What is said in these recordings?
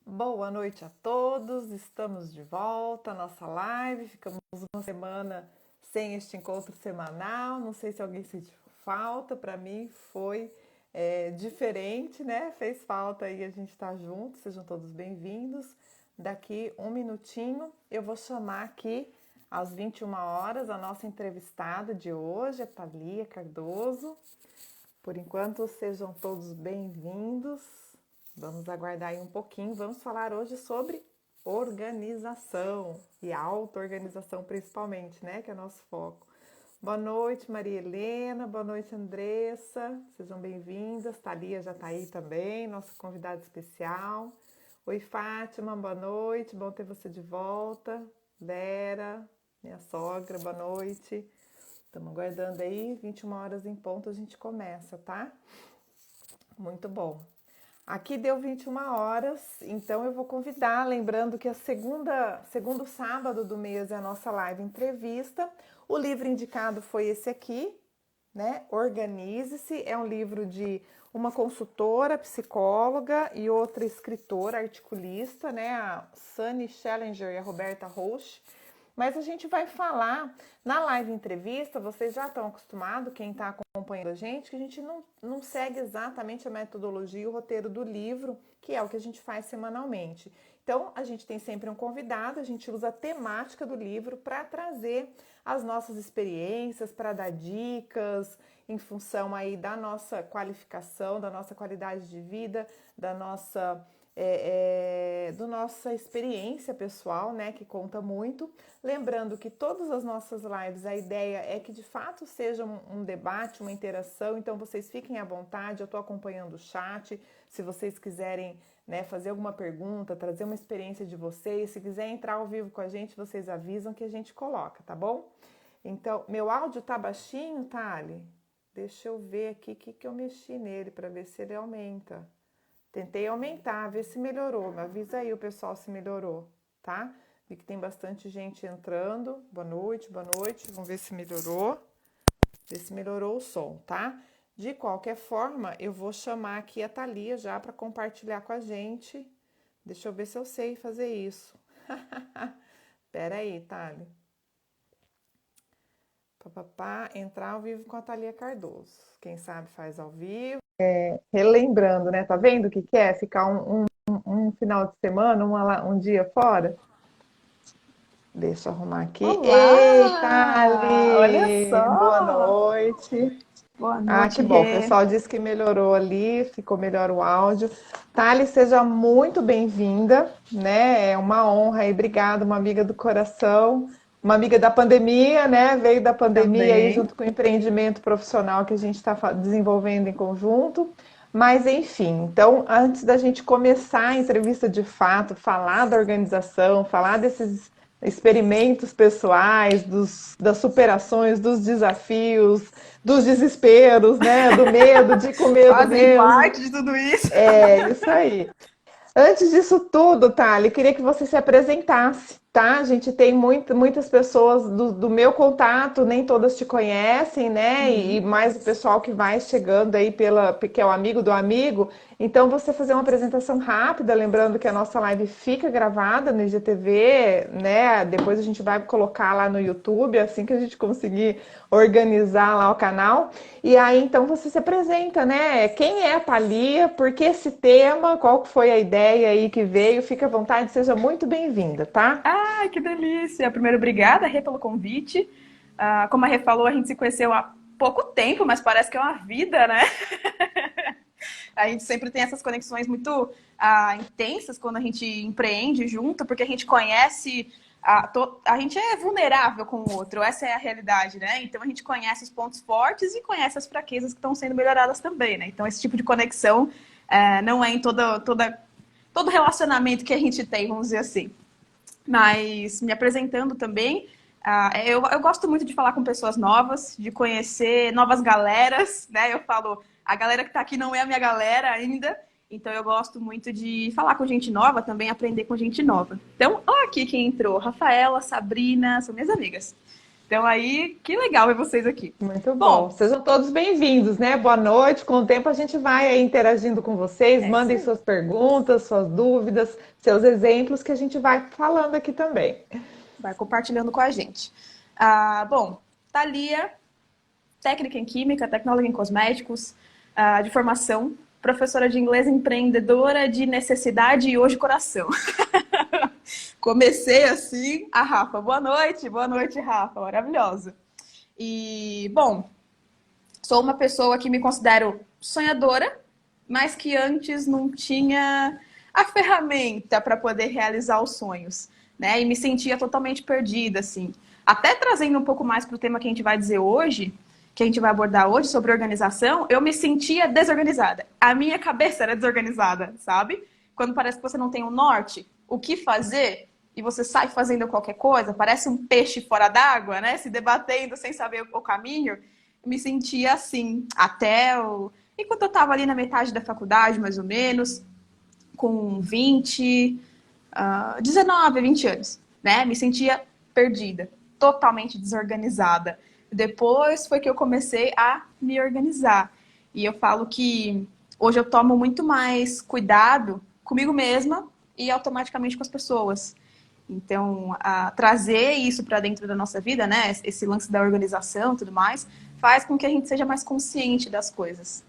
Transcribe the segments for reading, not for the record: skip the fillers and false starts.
Boa noite a todos, estamos de volta à nossa live. Ficamos uma semana sem este encontro semanal. Não sei se alguém sentiu falta, para mim foi diferente, né? Fez falta aí a gente estar junto, sejam todos bem-vindos. Daqui um minutinho eu vou chamar aqui às 21 horas a nossa entrevistada de hoje, a Thalia Cardoso. Por enquanto, sejam todos bem-vindos. Vamos aguardar aí um pouquinho. Vamos falar hoje sobre organização e auto-organização principalmente, né? Que é nosso foco. Boa noite, Maria Helena. Boa noite, Andressa. Sejam bem-vindas. Thalia já está aí também, nossa convidada especial. Oi, Fátima. Boa noite. Bom ter você de volta. Vera, minha sogra. Boa noite. Estamos aguardando aí. 21 horas em ponto a gente começa, tá? Muito bom. Aqui deu 21 horas, então eu vou convidar, lembrando que segundo sábado do mês é a nossa live entrevista. O livro indicado foi esse aqui, né? Organize-se, é um livro de uma consultora, psicóloga e outra escritora, articulista, né? A Sunny Challenger e a Roberta Roche. Mas a gente vai falar na live entrevista, vocês já estão acostumados, quem está acompanhando a gente, que a gente não segue exatamente a metodologia e o roteiro do livro, que é o que a gente faz semanalmente. Então, a gente tem sempre um convidado, a gente usa a temática do livro para trazer as nossas experiências, para dar dicas em função aí da nossa qualificação, da nossa qualidade de vida, da nossa nossa experiência pessoal, né, que conta muito. Lembrando que todas as nossas lives, a ideia é que de fato seja um debate, uma interação, então vocês fiquem à vontade, eu estou acompanhando o chat, se vocês quiserem, né, fazer alguma pergunta, trazer uma experiência de vocês, se quiser entrar ao vivo com a gente, vocês avisam que a gente coloca, tá bom? Então, meu áudio tá baixinho, Thali? Deixa eu ver aqui o que eu mexi nele para ver se ele aumenta. Tentei aumentar, ver se melhorou. Me avisa aí o pessoal se melhorou, tá? Vi que tem bastante gente entrando. Boa noite, boa noite. Vamos ver se melhorou. Ver se melhorou o som, tá? De qualquer forma, eu vou chamar aqui a Thalia já para compartilhar com a gente. Deixa eu ver se eu sei fazer isso. Pera aí, Thalia. Entrar ao vivo com a Thalia Cardoso. Quem sabe faz ao vivo. Relembrando, né? Tá vendo o que é ficar um final de semana, um dia fora? Deixa eu arrumar aqui. Olá! Eita, Olha Ali! Boa só! noite. Boa Ah, noite, que bom. O Rê. pessoal disse que melhorou ali, ficou melhor o áudio. Thali, seja muito bem-vinda, né? É uma honra e obrigada, uma amiga do coração, uma amiga da pandemia, né? Veio da pandemia aí Também. junto com o empreendimento profissional que a gente está desenvolvendo em conjunto. Mas enfim, então antes da gente começar a entrevista de fato, falar da organização, falar desses experimentos pessoais, das superações, dos desafios, dos desesperos, né? Do medo, de com medo Fazem mesmo. parte de tudo isso. É isso aí. Antes disso tudo, Thali, queria que você se apresentasse, tá? A gente tem muitas pessoas do meu contato, nem todas te conhecem, né? E Uhum. mais o pessoal que vai chegando aí que é o amigo do amigo. Então, você fazer uma apresentação rápida, lembrando que a nossa live fica gravada no IGTV, né? Depois a gente vai colocar lá no YouTube, assim que a gente conseguir organizar lá o canal. E aí, então, você se apresenta, né? Quem é a Thalia? Por que esse tema? Qual foi a ideia aí que veio? Fica à vontade, seja muito bem-vinda, tá? Ai, que delícia! Primeiro, obrigada, Rê, pelo convite. Como a Rê falou, a gente se conheceu há pouco tempo, mas parece que é uma vida, né? A gente sempre tem essas conexões muito intensas quando a gente empreende junto, porque a gente conhece. A gente é vulnerável com o outro, essa é a realidade, né? Então a gente conhece os pontos fortes e conhece as fraquezas que estão sendo melhoradas também, né? Então esse tipo de conexão não é em todo relacionamento que a gente tem, vamos dizer assim. Mas me apresentando também, eu gosto muito de falar com pessoas novas, de conhecer novas galeras, né? Eu falo, a galera que tá aqui não é a minha galera ainda, então eu gosto muito de falar com gente nova, também aprender com gente nova. Então, ó aqui quem entrou, Rafaela, Sabrina, são minhas amigas. Então aí, que legal ver vocês aqui. Muito bom. Bom, Sejam todos bem-vindos, né? Boa noite. Com o tempo a gente vai aí interagindo com vocês. é isso Mandem aí. suas perguntas, suas dúvidas, seus exemplos que a gente vai falando aqui também. Vai compartilhando com a gente. Bom, Thalia, técnica em química, tecnóloga em cosméticos, de formação, professora de inglês, empreendedora de necessidade e hoje coração. Comecei assim, a Rafa. Boa noite, Rafa, maravilhosa. E, bom, sou uma pessoa que me considero sonhadora, mas que antes não tinha a ferramenta para poder realizar os sonhos, né? E me sentia totalmente perdida, assim. Até trazendo um pouco mais para o tema que a gente vai dizer hoje, que a gente vai abordar hoje sobre organização, eu me sentia desorganizada. A minha cabeça era desorganizada, sabe? Quando parece que você não tem um norte, o que fazer, e você sai fazendo qualquer coisa, parece um peixe fora d'água, né? Se debatendo sem saber o caminho. Eu me sentia assim, enquanto eu estava ali na metade da faculdade, mais ou menos, com 19, 20 anos, né? Me sentia perdida, totalmente desorganizada. Depois foi que eu comecei a me organizar. E eu falo que hoje eu tomo muito mais cuidado comigo mesma e automaticamente com as pessoas. Então, trazer isso para dentro da nossa vida, né? Esse lance da organização e tudo mais, faz com que a gente seja mais consciente das coisas.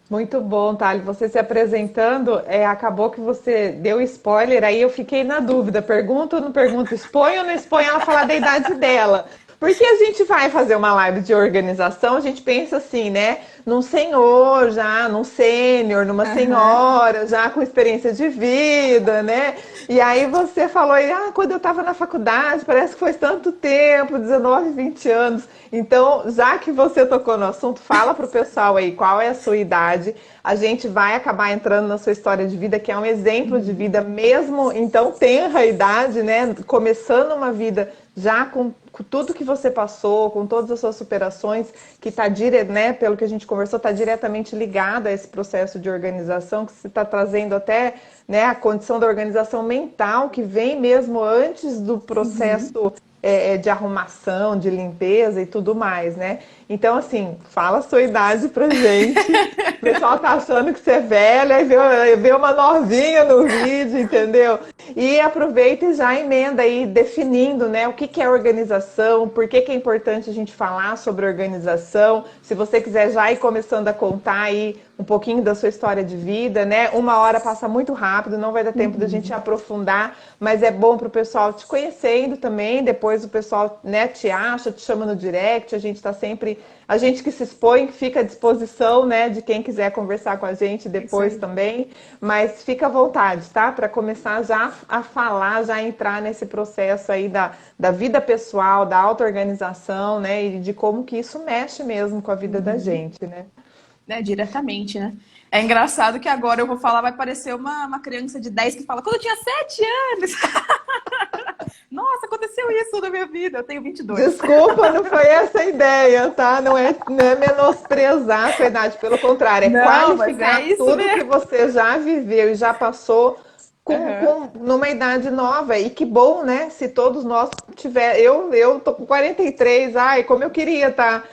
Muito bom, Thali. Você se apresentando, acabou que você deu spoiler, aí eu fiquei na dúvida. Pergunto ou não pergunto? Expõe ou não expõe ela falar da idade dela? Porque a gente vai fazer uma live de organização, a gente pensa assim, né? Num senhor já, num sênior, numa Aham. senhora já com experiência de vida, né? E aí você falou, quando eu estava na faculdade, parece que foi tanto tempo, 19, 20 anos. Então, já que você tocou no assunto, fala para o pessoal aí qual é a sua idade. A gente vai acabar entrando na sua história de vida, que é um exemplo de vida mesmo, então tenra idade, né? Começando uma vida já com tudo que você passou, com todas as suas superações, que está, né, pelo que a gente conversou, está diretamente ligada a esse processo de organização, que você está trazendo até, né, a condição da organização mental, que vem mesmo antes do processo de arrumação, de limpeza e tudo mais, né? Então, assim, fala a sua idade pra gente. O pessoal tá achando que você é velha e vê uma novinha no vídeo, entendeu? E aproveita e já emenda aí definindo, né, o que que é organização, por que que é importante a gente falar sobre organização. Se você quiser já ir começando a contar aí um pouquinho da sua história de vida, né? Uma hora passa muito rápido, não vai dar tempo da gente aprofundar, mas é bom para o pessoal te conhecendo também. Depois o pessoal, né, te acha, te chama no direct. A gente está sempre, a gente que se expõe fica à disposição, né, de quem quiser conversar com a gente Isso depois aí. também. Mas fica à vontade, tá? Para começar já a falar, já entrar nesse processo aí da vida pessoal, da auto-organização, né? E de como que isso mexe mesmo com a vida da gente, né? Né, diretamente, né? É engraçado que agora eu vou falar, vai parecer uma criança de 10 que fala, quando eu tinha 7 anos. Nossa, aconteceu isso na minha vida. Eu tenho 22. Desculpa, não foi essa a ideia, tá? Não é menosprezar a sua idade, pelo contrário, é Não, mas é qualificar isso tudo que mesmo. você já viveu e já passou Uhum. numa idade nova. E que bom, né? Se todos nós tiver. Eu tô com 43, ai, como eu queria estar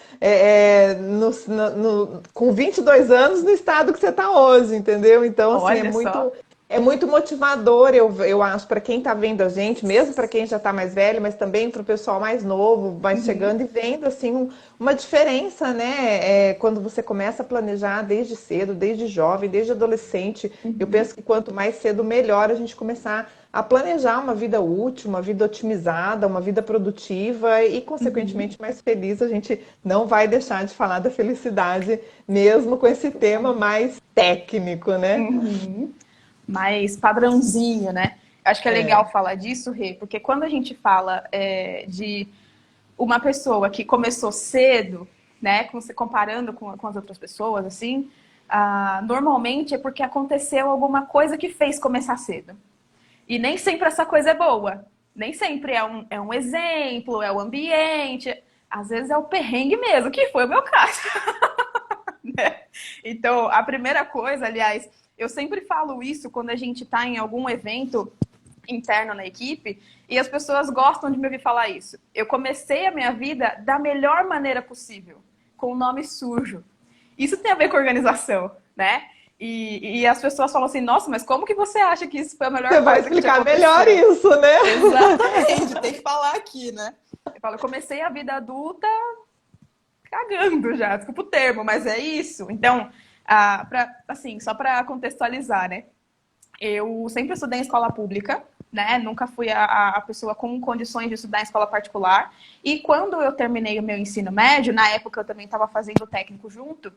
com 22 anos no estado que você está hoje, entendeu? Então, assim, Olha só. é muito motivador, eu acho, para quem está vendo a gente, mesmo para quem já está mais velho, mas também para o pessoal mais novo, vai chegando e vendo assim uma diferença, né? Quando você começa a planejar desde cedo, desde jovem, desde adolescente. Eu penso que quanto mais cedo, melhor a gente começar a planejar uma vida útil, uma vida otimizada, uma vida produtiva e, consequentemente, mais feliz. A gente não vai deixar de falar da felicidade, mesmo com esse tema mais técnico, né? Uhum. Mais padrãozinho, né? Acho que é legal falar disso, Rê, porque quando a gente fala de uma pessoa que começou cedo, né, comparando com as outras pessoas, assim, normalmente é porque aconteceu alguma coisa que fez começar cedo. E nem sempre essa coisa é boa. Nem sempre é um exemplo, é o ambiente. Às vezes é o perrengue mesmo, que foi o meu caso. Né? Então, a primeira coisa, aliás, eu sempre falo isso quando a gente está em algum evento interno na equipe e as pessoas gostam de me ouvir falar isso. Eu comecei a minha vida da melhor maneira possível, com o nome sujo. Isso tem a ver com organização, né? E as pessoas falam assim, nossa, mas como que você acha que isso foi a melhor Você vai coisa que te explicar aconteceu? melhor isso, né? Exatamente, tem que falar aqui, né? Eu falo, eu comecei a vida adulta cagando já, desculpa o termo, mas é isso. Então, assim, só para contextualizar, né? Eu sempre estudei em escola pública, né? Nunca fui a pessoa com condições de estudar em escola particular. E quando eu terminei o meu ensino médio, na época eu também estava fazendo o técnico junto,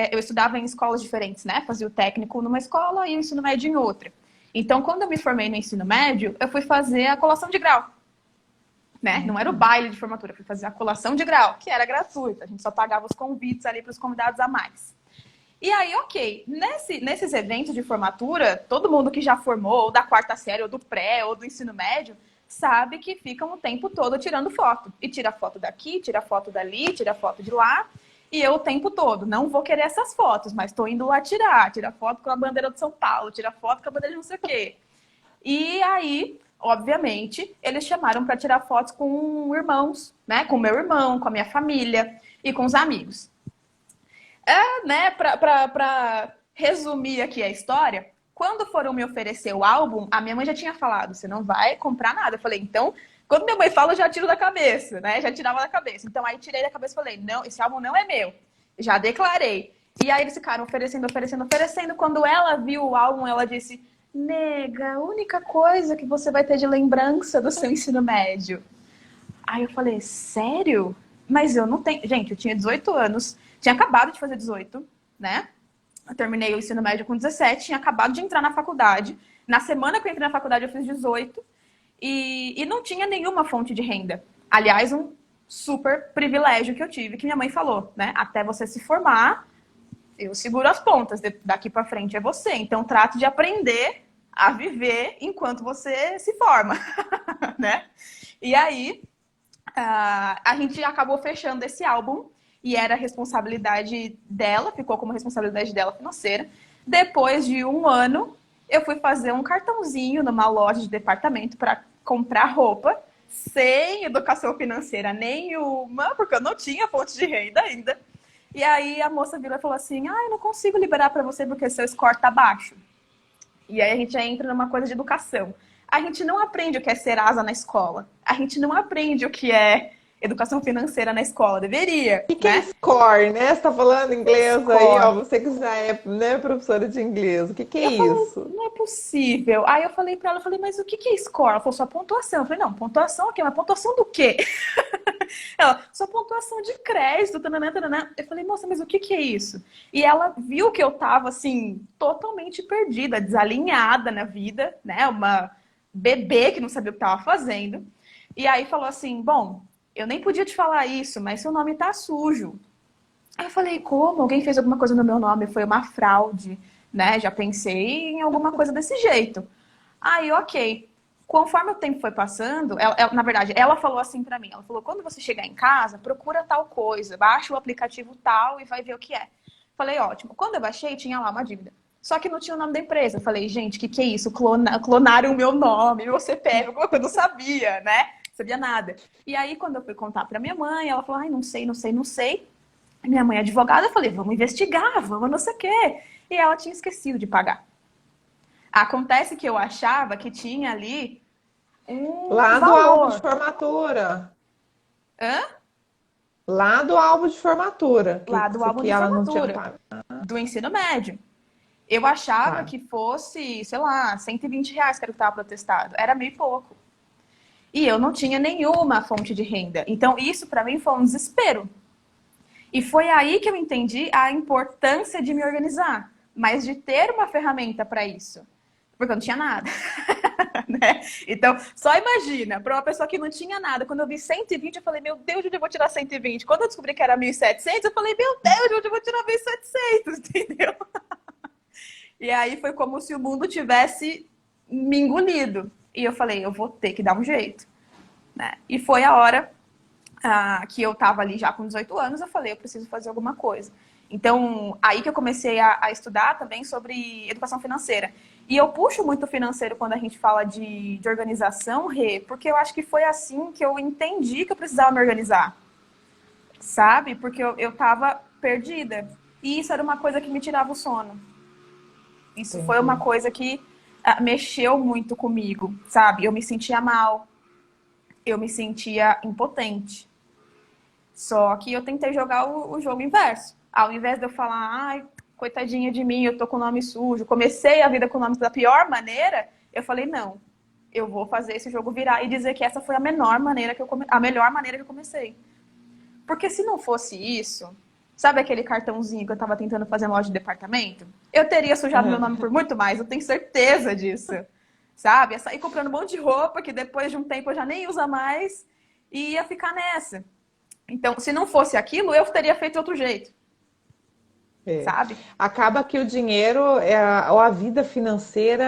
eu estudava em escolas diferentes, né? Fazia o técnico numa escola e o ensino médio em outra. Então, quando eu me formei no ensino médio, eu fui fazer a colação de grau. Né? Não era o baile de formatura, eu fui fazer a colação de grau, que era gratuita. A gente só pagava os convites ali para os convidados a mais. E aí, ok, nesses eventos de formatura, todo mundo que já formou, ou da quarta série, ou do pré, ou do ensino médio, sabe que ficam o tempo todo tirando foto. E tira foto daqui, tira foto dali, tira foto de lá. E eu o tempo todo, não vou querer essas fotos, mas estou indo lá tira foto com a bandeira de São Paulo, tira foto com a bandeira de não sei o quê. E aí, obviamente, eles chamaram para tirar fotos com irmãos, né? Com meu irmão, com a minha família e com os amigos. Né? Para resumir aqui a história, quando foram me oferecer o álbum, a minha mãe já tinha falado, você não vai comprar nada. Eu falei, então, quando minha mãe fala, eu já tiro da cabeça, né? Já tirava da cabeça. Então, aí tirei da cabeça e falei, não, esse álbum não é meu. Já declarei. E aí eles ficaram oferecendo. Quando ela viu o álbum, ela disse, nega, a única coisa que você vai ter de lembrança do seu ensino médio. Aí eu falei, sério? Mas eu não tenho... Gente, eu tinha 18 anos, tinha acabado de fazer 18, né? Eu terminei o ensino médio com 17, tinha acabado de entrar na faculdade. Na semana que eu entrei na faculdade, eu fiz 18. E não tinha nenhuma fonte de renda. Aliás, um super privilégio que eu tive, que minha mãe falou, né? Até você se formar, eu seguro as pontas, daqui para frente é você. Então, trate de aprender a viver enquanto você se forma, né? E aí, a gente acabou fechando esse álbum e era responsabilidade dela, ficou como responsabilidade dela financeira. Depois de um ano, eu fui fazer um cartãozinho numa loja de departamento para comprar roupa, sem educação financeira nenhuma, porque eu não tinha fonte de renda ainda. E aí a moça virou e falou assim, eu não consigo liberar para você porque seu score tá baixo. E aí a gente já entra numa coisa de educação. A gente não aprende o que é Serasa na escola. A gente não aprende o que é educação financeira na escola. Deveria, O que é né? score, né? Você tá falando inglês aí, ó. Score. Você que já é, né, professora de inglês. O que é Eu falei, isso? não é possível. Aí eu falei pra ela, mas o que é score? Ela falou, sua pontuação. Eu falei, não, pontuação o quê? Mas pontuação do quê? Ela, sua pontuação de crédito, tananã, tananã. Eu falei, moça, mas o que é isso? E ela viu que eu tava, assim, totalmente perdida, desalinhada na vida, né? Uma bebê que não sabia o que tava fazendo. E aí falou assim, bom, eu nem podia te falar isso, mas seu nome tá sujo. Aí eu falei, como? Alguém fez alguma coisa no meu nome? Foi uma fraude, né? Já pensei em alguma coisa desse jeito. Aí, ok. Conforme o tempo foi passando, na verdade, ela falou assim pra mim. Ela falou, quando você chegar em casa, procura tal coisa. Baixa o aplicativo tal e vai ver o que é. Falei, ótimo. Quando eu baixei, tinha lá uma dívida. Só que não tinha o nome da empresa. Falei, gente, o que é isso? Clonaram o meu nome, meu CPF, alguma coisa. Eu não sabia, né? Não sabia nada. E aí, quando eu fui contar pra minha mãe, ela falou, ai, não sei. Minha mãe é advogada, eu falei, vamos investigar, vamos não sei o quê. E ela tinha esquecido de pagar. Acontece que eu achava que tinha ali um Lá do álbum de valor. formatura. Hã? Lá do álbum de formatura. Lá do álbum Que de ela não tinha formatura pago. do ensino médio. Eu achava Tá. que fosse, sei lá, R$ 120 que era o que estava protestado. Era meio pouco. E eu não tinha nenhuma fonte de renda. Então, isso para mim foi um desespero. E foi aí que eu entendi a importância de me organizar, mas de ter uma ferramenta para isso. Porque eu não tinha nada. Né? Então, só imagina, para uma pessoa que não tinha nada, quando eu vi 120, eu falei, meu Deus, de onde eu vou tirar 120? Quando eu descobri que era 1.700, eu falei, meu Deus, de onde eu vou tirar 1.700? Entendeu? E aí foi como se o mundo tivesse me engolido. E eu falei, eu vou ter que dar um jeito. Né? E foi a hora que eu estava ali já com 18 anos, eu falei, eu preciso fazer alguma coisa. Então, aí que eu comecei a estudar também sobre educação financeira. E eu puxo muito o financeiro quando a gente fala de organização, Rê, porque eu acho que foi assim que eu entendi que eu precisava me organizar, sabe? Porque eu tava perdida. E isso era uma coisa que me tirava o sono. Isso foi uma Entendi. coisa que mexeu muito comigo, sabe? Eu me sentia mal, eu me sentia impotente. Só que eu tentei jogar o jogo inverso. Ao invés de eu falar, ai, coitadinha de mim, eu tô com o nome sujo, comecei a vida com o nome da pior maneira, eu falei, não, eu vou fazer esse jogo virar e dizer que essa foi a menor maneira a melhor maneira que eu comecei. Porque se não fosse isso, sabe aquele cartãozinho que eu tava tentando fazer loja de departamento? Eu teria sujado meu nome por muito mais, eu tenho certeza disso. Sabe? Ia sair comprando um monte de roupa que depois de um tempo eu já nem usa mais e ia ficar nessa. Então, se não fosse aquilo, eu teria feito de outro jeito, É. sabe? Acaba que o dinheiro, ou a vida financeira,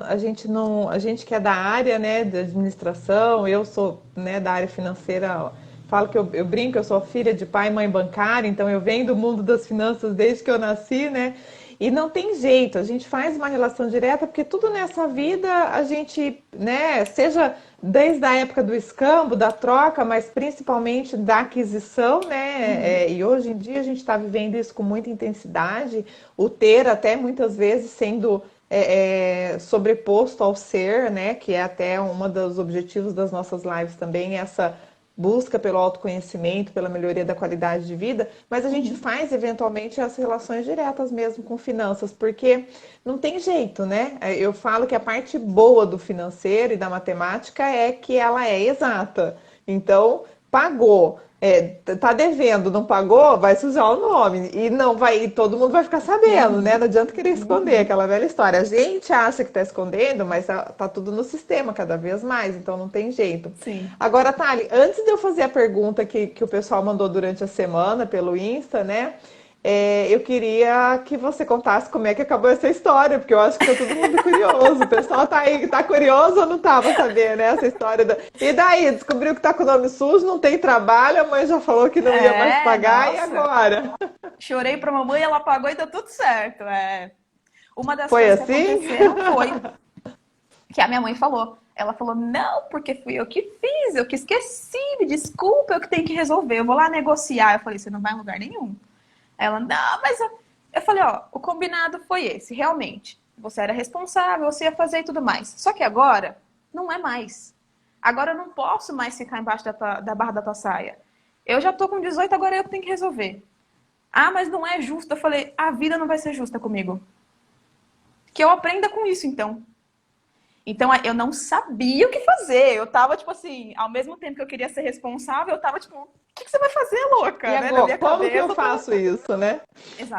a gente não, a gente que é da área, né, de administração, eu sou, né, da área financeira, falo que eu brinco, eu sou filha de pai e mãe bancária, então eu venho do mundo das finanças desde que eu nasci, né? E não tem jeito, a gente faz uma relação direta, porque tudo nessa vida a gente, né, seja desde a época do escambo, da troca, mas principalmente da aquisição, né? E hoje em dia a gente está vivendo isso com muita intensidade, o ter até muitas vezes sendo sobreposto ao ser, né? Que é até um dos objetivos das nossas lives também, essa busca pelo autoconhecimento, pela melhoria da qualidade de vida, mas a gente faz eventualmente as relações diretas mesmo com finanças, porque não tem jeito, né? Eu falo que a parte boa do financeiro e da matemática é que ela é exata. Então, pagou, tá devendo, não pagou, vai sujar o nome e não vai, e todo mundo vai ficar sabendo, né? Não adianta querer esconder aquela velha história. A gente acha que tá escondendo, mas tá tudo no sistema cada vez mais, então não tem jeito. Sim. Agora, Thali, antes de eu fazer a pergunta que o pessoal mandou durante a semana pelo Insta, né? Eu queria que você contasse como é que acabou essa história, porque eu acho que tá todo mundo curioso. O pessoal tá aí, tá curioso ou não tá pra saber, né? Essa história da... E daí, descobriu que tá com o nome sujo, não tem trabalho, a mãe já falou que não ia mais pagar, e Nossa. agora? Chorei pra mamãe, ela pagou e deu tudo certo. Uma das Foi coisas que assim? aconteceram foi que a minha mãe falou. Ela falou, não, porque fui eu que fiz, eu que esqueci, me desculpa, eu que tenho que resolver, eu vou lá negociar. Eu falei, você não vai em lugar nenhum. Ela, não, mas eu falei, ó, o combinado foi esse, realmente. Você era responsável, você ia fazer e tudo mais. Só que agora, não é mais. Agora eu não posso mais ficar embaixo da barra da tua saia. Eu já tô com 18, agora eu que tenho que resolver. Ah, mas não é justo. Eu falei, a vida não vai ser justa comigo. Que eu aprenda com isso, então. Então, eu não sabia o que fazer. Eu tava, tipo assim, ao mesmo tempo que eu queria ser responsável, eu tava, tipo, o que você vai fazer, E louca? Né? Na agora, minha como que eu cabeça, eu faço isso, né?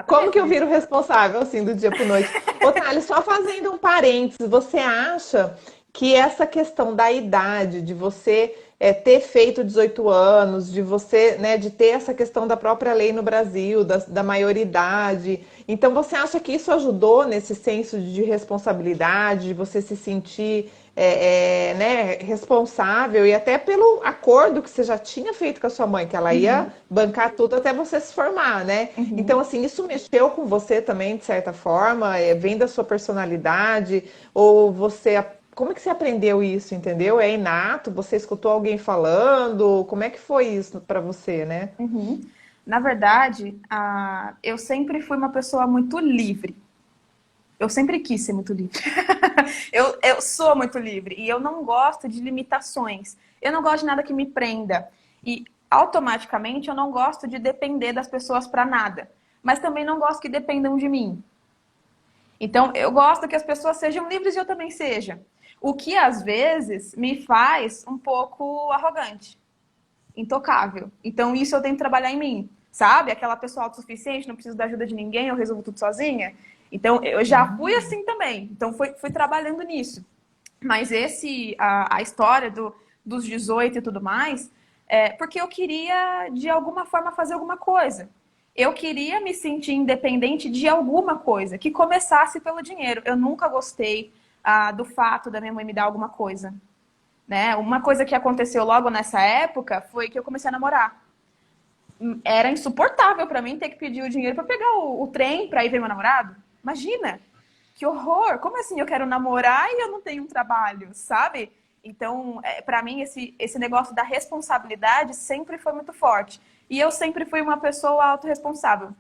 Como que eu Exatamente. viro responsável, assim, do dia para noite? Ô, Thales, só fazendo um parênteses, você acha que essa questão da idade, de você ter feito 18 anos, de você, né, de ter essa questão da própria lei no Brasil, da maioridade, então você acha que isso ajudou nesse senso de responsabilidade, de você se sentir né, responsável e até pelo acordo que você já tinha feito com a sua mãe, que ela ia Uhum, bancar tudo até você se formar, né? Então, uhum. assim, isso mexeu com você também, de certa forma? Vem da sua personalidade? Ou você. Como é que você aprendeu isso, entendeu? É inato? Você escutou alguém falando? Como é que foi isso para você, né? Uhum. Na verdade, eu sempre fui uma pessoa muito livre. Eu sempre quis ser muito livre. Eu sou muito livre e eu não gosto de limitações. Eu não gosto de nada que me prenda. E automaticamente eu não gosto de depender das pessoas para nada. Mas também não gosto que dependam de mim. Então, eu gosto que as pessoas sejam livres e eu também seja. O que às vezes me faz um pouco arrogante, intocável. Então, isso eu tenho que trabalhar em mim. Sabe? Aquela pessoa autossuficiente, não preciso da ajuda de ninguém, eu resolvo tudo sozinha. Então, eu já fui assim também. Então, fui trabalhando nisso. Mas a história dos 18 e tudo mais, porque eu queria, de alguma forma, fazer alguma coisa. Eu queria me sentir independente de alguma coisa, que começasse pelo dinheiro. Eu nunca gostei do fato da minha mãe me dar alguma coisa. Né? Uma coisa que aconteceu logo nessa época foi que eu comecei a namorar. Era insuportável para mim ter que pedir o dinheiro para pegar o trem para ir ver meu namorado. Imagina! que horror! Como assim eu quero namorar e eu não tenho um trabalho, sabe? Então, para mim, esse negócio da responsabilidade sempre foi muito forte. E eu sempre fui uma pessoa autorresponsável.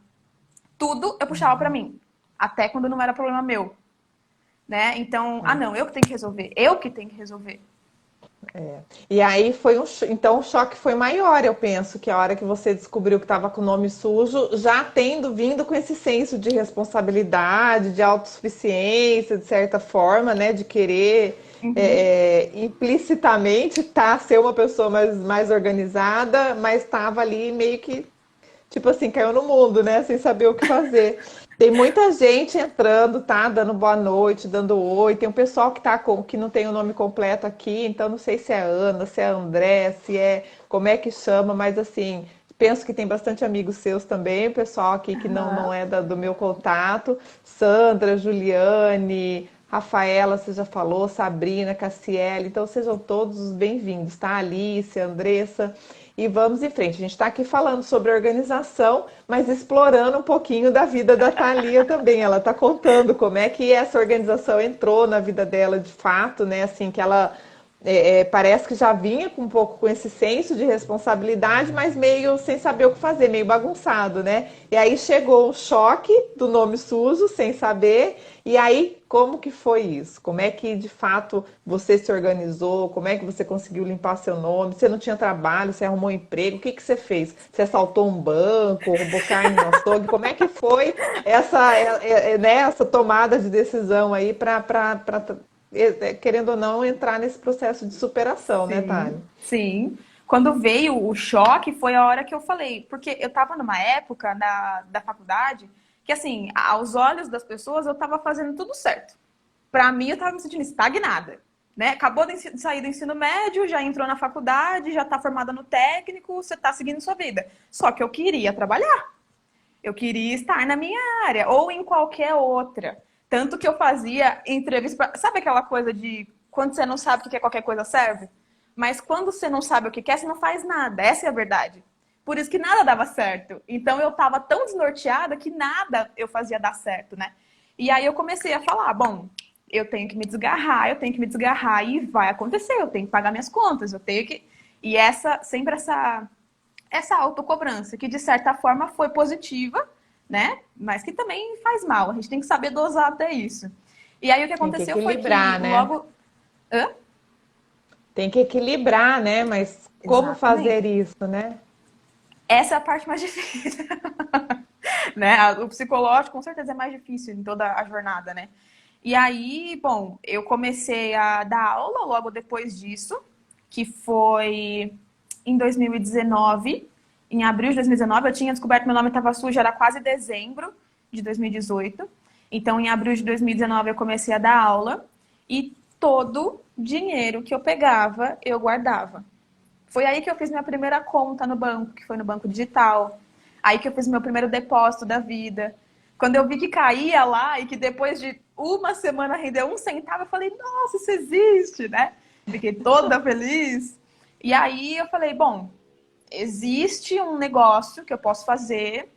Tudo eu puxava para mim, até quando não era problema meu, né? Então, não, eu que tenho que resolver, eu que tenho que resolver. É. E aí foi então o choque foi maior, eu penso, que a hora que você descobriu que estava com o nome sujo, já tendo vindo com esse senso de responsabilidade, de autossuficiência, de certa forma, né, de querer Uhum. implicitamente ser uma pessoa mais organizada, mas estava ali meio que tipo assim, caiu no mundo, né? Sem saber o que fazer. Tem muita gente entrando, tá? Dando boa noite, dando oi. Tem um pessoal que não tem o nome completo aqui, então não sei se é Ana, se é André, se é como é que chama, mas assim, penso que tem bastante amigos seus também, o pessoal aqui que não Uhum. é do meu contato. Sandra, Juliane, Rafaela, você já falou, Sabrina, Cassiele, então sejam todos bem-vindos, tá? Alice, Andressa. E vamos em frente. A gente está aqui falando sobre organização, mas explorando um pouquinho da vida da Thalia também. Ela está contando como é que essa organização entrou na vida dela de fato, né? Assim, que ela parece que já vinha com um pouco com esse senso de responsabilidade, mas meio sem saber o que fazer, meio bagunçado, né? E aí chegou o choque do nome sujo, sem saber. E aí, como que foi isso? Como é que de fato você se organizou? Como é que você conseguiu limpar seu nome? Você não tinha trabalho, você arrumou um emprego? O que que você fez? Você assaltou um banco, roubou carne no açougue? Como é que foi né, essa tomada de decisão aí para querendo ou não, entrar nesse processo de superação, né, Sim, Thali? sim. Quando veio o choque, foi a hora que eu falei, porque eu tava numa época da faculdade que, assim, aos olhos das pessoas, eu tava fazendo tudo certo. Pra mim, eu tava me sentindo estagnada, né? Acabou de sair do ensino médio, já entrou na faculdade, já tá formada no técnico, você tá seguindo sua vida. Só que eu queria trabalhar. Eu queria estar na minha área ou em qualquer outra. Tanto que eu fazia entrevista. Sabe aquela coisa de quando você não sabe o que é qualquer coisa serve? Mas quando você não sabe o que quer, você não faz nada. Essa é a verdade. Por isso que nada dava certo. Então eu tava tão desnorteada que nada eu fazia dar certo, né? E aí eu comecei a falar: bom, eu tenho que me desgarrar, eu tenho que me desgarrar e vai acontecer. Eu tenho que pagar minhas contas, eu tenho que. E sempre essa autocobrança, que de certa forma foi positiva, né? Mas que também faz mal. A gente tem que saber dosar até isso. E aí o que Tem que aconteceu foi que equilibrar, né? logo. Hã? Tem que equilibrar, né? Mas como Exatamente. fazer isso, né? Essa é a parte mais difícil, né? O psicológico com certeza é mais difícil em toda a jornada, né? E aí, bom, eu comecei a dar aula logo depois disso, que foi em 2019. Em abril de 2019, eu tinha descoberto que meu nome estava sujo, era quase dezembro de 2018. Então, em abril de 2019, eu comecei a dar aula e todo dinheiro que eu pegava, eu guardava. Foi aí que eu fiz minha primeira conta no banco, que foi no banco digital. Aí que eu fiz meu primeiro depósito da vida. Quando eu vi que caía lá e que depois de uma semana rendeu 1 centavo, eu falei, nossa, isso existe, né? Fiquei toda feliz. E aí eu falei, bom, existe um negócio que eu posso fazer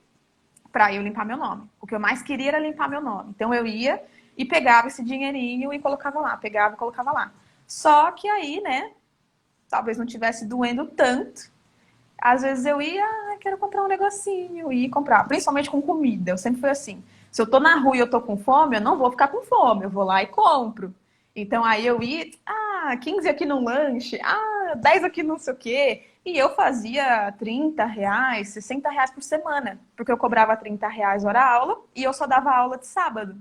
para eu limpar meu nome. O que eu mais queria era limpar meu nome. Então eu ia e pegava esse dinheirinho e colocava lá, pegava e colocava lá. Só que aí, né, talvez não tivesse doendo tanto. Às vezes eu ia, quero comprar um negocinho, e ia comprar, principalmente com comida. Eu sempre fui assim. Se eu tô na rua e eu tô com fome, eu não vou ficar com fome, eu vou lá e compro. Então aí eu ia, 15 aqui no lanche, 10 aqui não sei o quê. E eu fazia R$ 30, R$ 60 por semana, porque eu cobrava R$ 30 hora aula e eu só dava aula de sábado.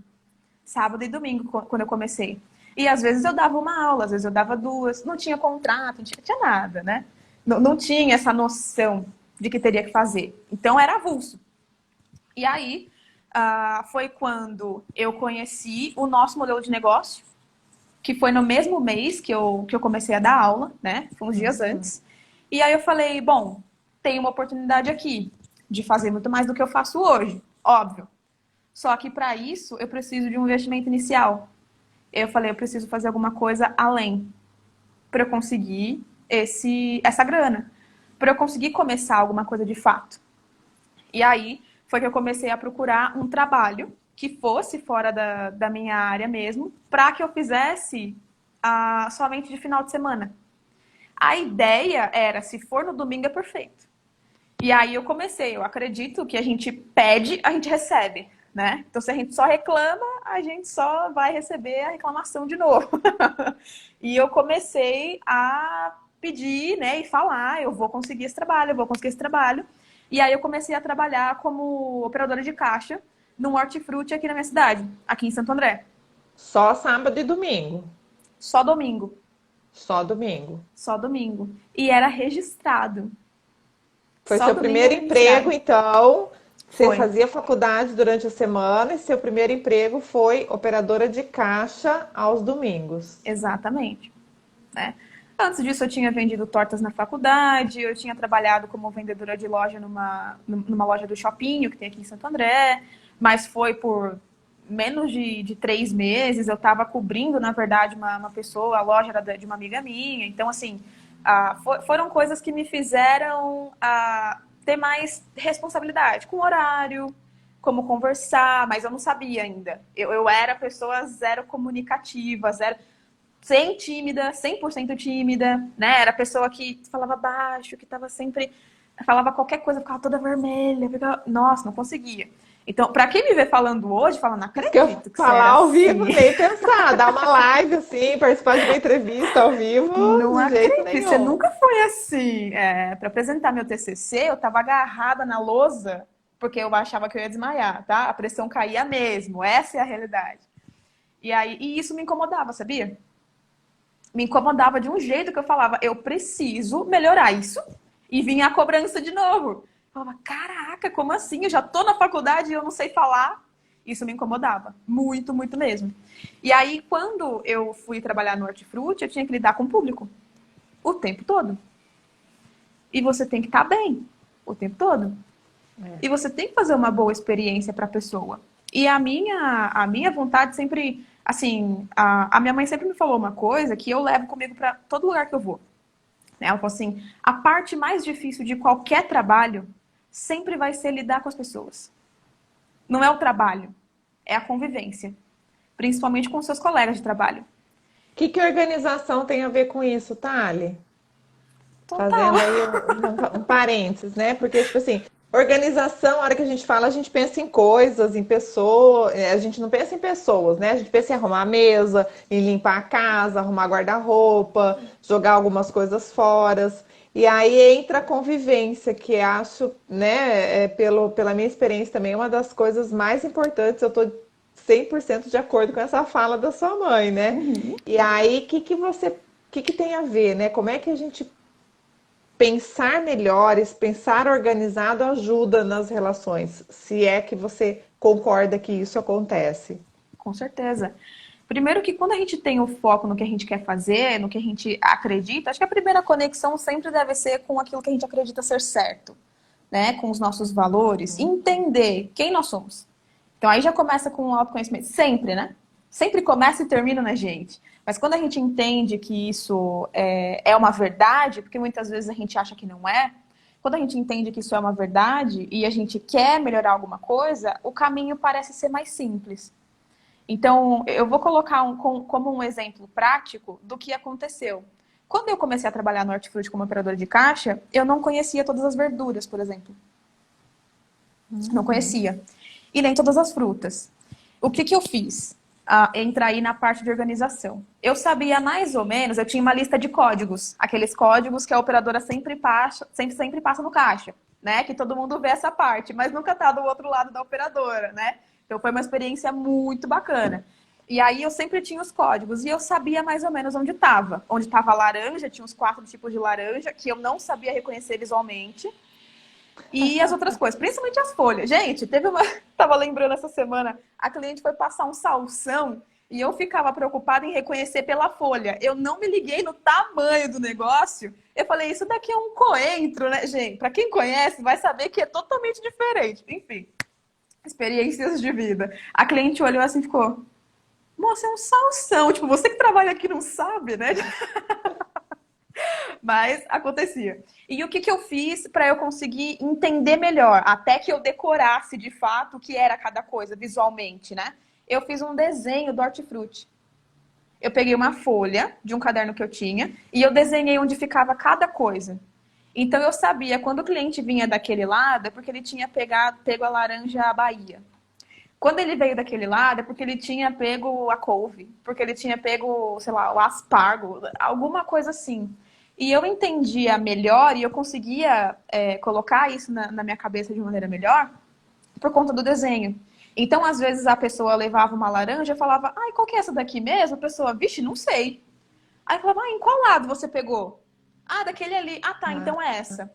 Sábado e domingo, quando eu comecei. E às vezes eu dava uma aula, às vezes eu dava duas, não tinha contrato, não tinha nada, né? Não tinha essa noção de que teria que fazer. Então era avulso. E aí foi quando eu conheci o nosso modelo de negócio, que foi no mesmo mês que eu comecei a dar aula, né? Foi uns dias antes. E aí eu falei, bom, tem uma oportunidade aqui de fazer muito mais do que eu faço hoje, óbvio. Só que para isso eu preciso de um investimento inicial. Eu falei, eu preciso fazer alguma coisa além para eu conseguir essa grana, para eu conseguir começar alguma coisa de fato. E aí foi que eu comecei a procurar um trabalho que fosse fora da minha área mesmo, para que eu fizesse somente de final de semana. A ideia era, se for no domingo, é perfeito. E aí eu acredito que a gente pede, a gente recebe, né? Então, se a gente só reclama, a gente só vai receber a reclamação de novo. E eu comecei a pedir, né, e falar, eu vou conseguir esse trabalho, eu vou conseguir esse trabalho. E aí eu comecei a trabalhar como operadora de caixa num hortifruti aqui na minha cidade, aqui em Santo André. Só sábado e domingo. Só domingo. Só domingo. Só domingo. E era registrado. Foi Só seu domingo primeiro era emprego, registrado. então. Você Foi. fazia faculdade durante a semana e seu primeiro emprego foi operadora de caixa aos domingos. Exatamente. Né? Antes disso, eu tinha vendido tortas na faculdade, eu tinha trabalhado como vendedora de loja numa loja do Shopping, que tem aqui em Santo André, mas foi por menos de 3 meses. Eu estava cobrindo, na verdade, uma pessoa, a loja era de uma amiga minha. Então, assim, foram coisas que me fizeram ter mais responsabilidade com horário, como conversar, mas eu não sabia ainda. Eu era pessoa zero comunicativa, zero sem tímida, 100% tímida, né? Era a pessoa que falava baixo, que tava sempre... Falava qualquer coisa, ficava toda vermelha. Nossa, não conseguia. Então, pra quem me vê falando hoje, fala, não Isso que eu acredito que você falar era ao vivo, assim. nem pensar, dar uma live assim, participar de uma entrevista ao vivo, Não de jeito acredito, você nenhum. nunca foi assim. Para apresentar meu TCC, eu tava agarrada na lousa, porque eu achava que eu ia desmaiar, tá? A pressão caía mesmo, essa é a realidade. E isso me incomodava, sabia? Me incomodava de um jeito que eu falava, eu preciso melhorar isso, e vinha a cobrança de novo. Eu falava, caraca, como assim? Eu já tô na faculdade e eu não sei falar. Isso me incomodava, muito, muito mesmo. E aí, quando eu fui trabalhar no Hortifruti, eu tinha que lidar com o público o tempo todo. E você tem que estar bem o tempo todo. E você tem que fazer uma boa experiência para a pessoa. E a minha vontade sempre, assim, a minha mãe sempre me falou uma coisa que eu levo comigo para todo lugar que eu vou. Ela falou assim, a parte mais difícil de qualquer trabalho sempre vai ser lidar com as pessoas. Não é o trabalho, é a convivência. Principalmente com os seus colegas de trabalho. Que organização tem a ver com isso, Thali? Total. Fazendo aí um parênteses, né? Porque, tipo assim, organização, a hora que a gente fala, a gente pensa em coisas, em pessoas, a gente não pensa em pessoas, né? A gente pensa em arrumar a mesa, em limpar a casa, arrumar guarda-roupa, jogar algumas coisas fora. E aí entra a convivência, que acho, né, pela minha experiência também, é uma das coisas mais importantes. Eu tô 100% de acordo com essa fala da sua mãe, né? Uhum. E aí, que tem a ver, né? Como é que a gente pensar melhores, pensar organizado ajuda nas relações, se é que você concorda que isso acontece. Com certeza. Primeiro que quando a gente tem o foco no que a gente quer fazer, no que a gente acredita, acho que a primeira conexão sempre deve ser com aquilo que a gente acredita ser certo, né? Com os nossos valores, entender quem nós somos. Então aí já começa com o autoconhecimento, sempre, né? Sempre começa e termina na gente. Mas quando a gente entende que isso é uma verdade, porque muitas vezes a gente acha que não é, quando a gente entende que isso é uma verdade e a gente quer melhorar alguma coisa, o caminho parece ser mais simples. Então, eu vou colocar como um exemplo prático do que aconteceu. Quando eu comecei a trabalhar no Hortifruti como operadora de caixa, eu não conhecia todas as verduras, por exemplo. Não conhecia. E nem todas as frutas. O que eu fiz? Entrar aí na parte de organização. Eu sabia mais ou menos, eu tinha uma lista de códigos. Aqueles códigos que a operadora sempre passa no caixa, né? Que todo mundo vê essa parte, mas nunca tá do outro lado da operadora, né? Então foi uma experiência muito bacana. E aí eu sempre tinha os códigos e eu sabia mais ou menos onde estava. Onde estava a laranja, tinha os 4 tipos de laranja que eu não sabia reconhecer visualmente. E as outras coisas, principalmente as folhas. Gente, teve uma... Tava lembrando essa semana, a cliente foi passar um salsão e eu ficava preocupada em reconhecer pela folha. Eu não me liguei no tamanho do negócio. Eu falei, isso daqui é um coentro, né, gente? Pra quem conhece, vai saber que é totalmente diferente. Enfim, experiências de vida. A cliente olhou assim e ficou, moça, é um salsão. Tipo, você que trabalha aqui não sabe, né? Mas acontecia. E o que que eu fiz para eu conseguir entender melhor, até que eu decorasse de fato o que era cada coisa visualmente, né? Eu fiz um desenho do hortifruti. Eu peguei uma folha de um caderno que eu tinha e eu desenhei onde ficava cada coisa. Então eu sabia quando o cliente vinha daquele lado é porque ele tinha pego a laranja Bahia. Quando ele veio daquele lado é porque ele tinha pego a couve, porque ele tinha pego, sei lá, o aspargo, alguma coisa assim. E eu entendia melhor e eu conseguia colocar isso na minha cabeça de maneira melhor por conta do desenho. Então, às vezes, a pessoa levava uma laranja e falava, ai, qual que é essa daqui mesmo? A pessoa, vixe, não sei. Aí eu falava, em qual lado você pegou? Ah, daquele ali. Ah, tá, Ah, então é essa.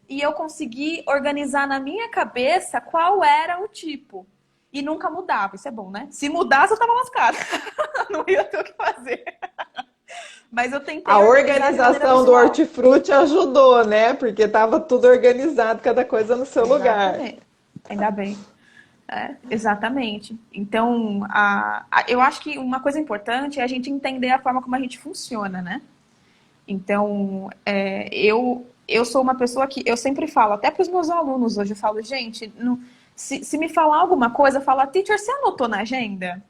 E eu consegui organizar na minha cabeça qual era o tipo. E nunca mudava, isso é bom, né? Se mudasse, eu tava lascada. Não ia ter o que fazer. Mas eu a tentei organizar de maneira organização do visual. hortifruti ajudou, né? Porque estava tudo organizado, cada coisa no seu lugar. Exatamente. Ainda bem. É, exatamente. Então, eu acho que uma coisa importante é a gente entender a forma como a gente funciona, né? Então, eu sou uma pessoa que eu sempre falo, até para os meus alunos hoje, eu falo, gente, se me falar alguma coisa, fala, teacher, você anotou na agenda?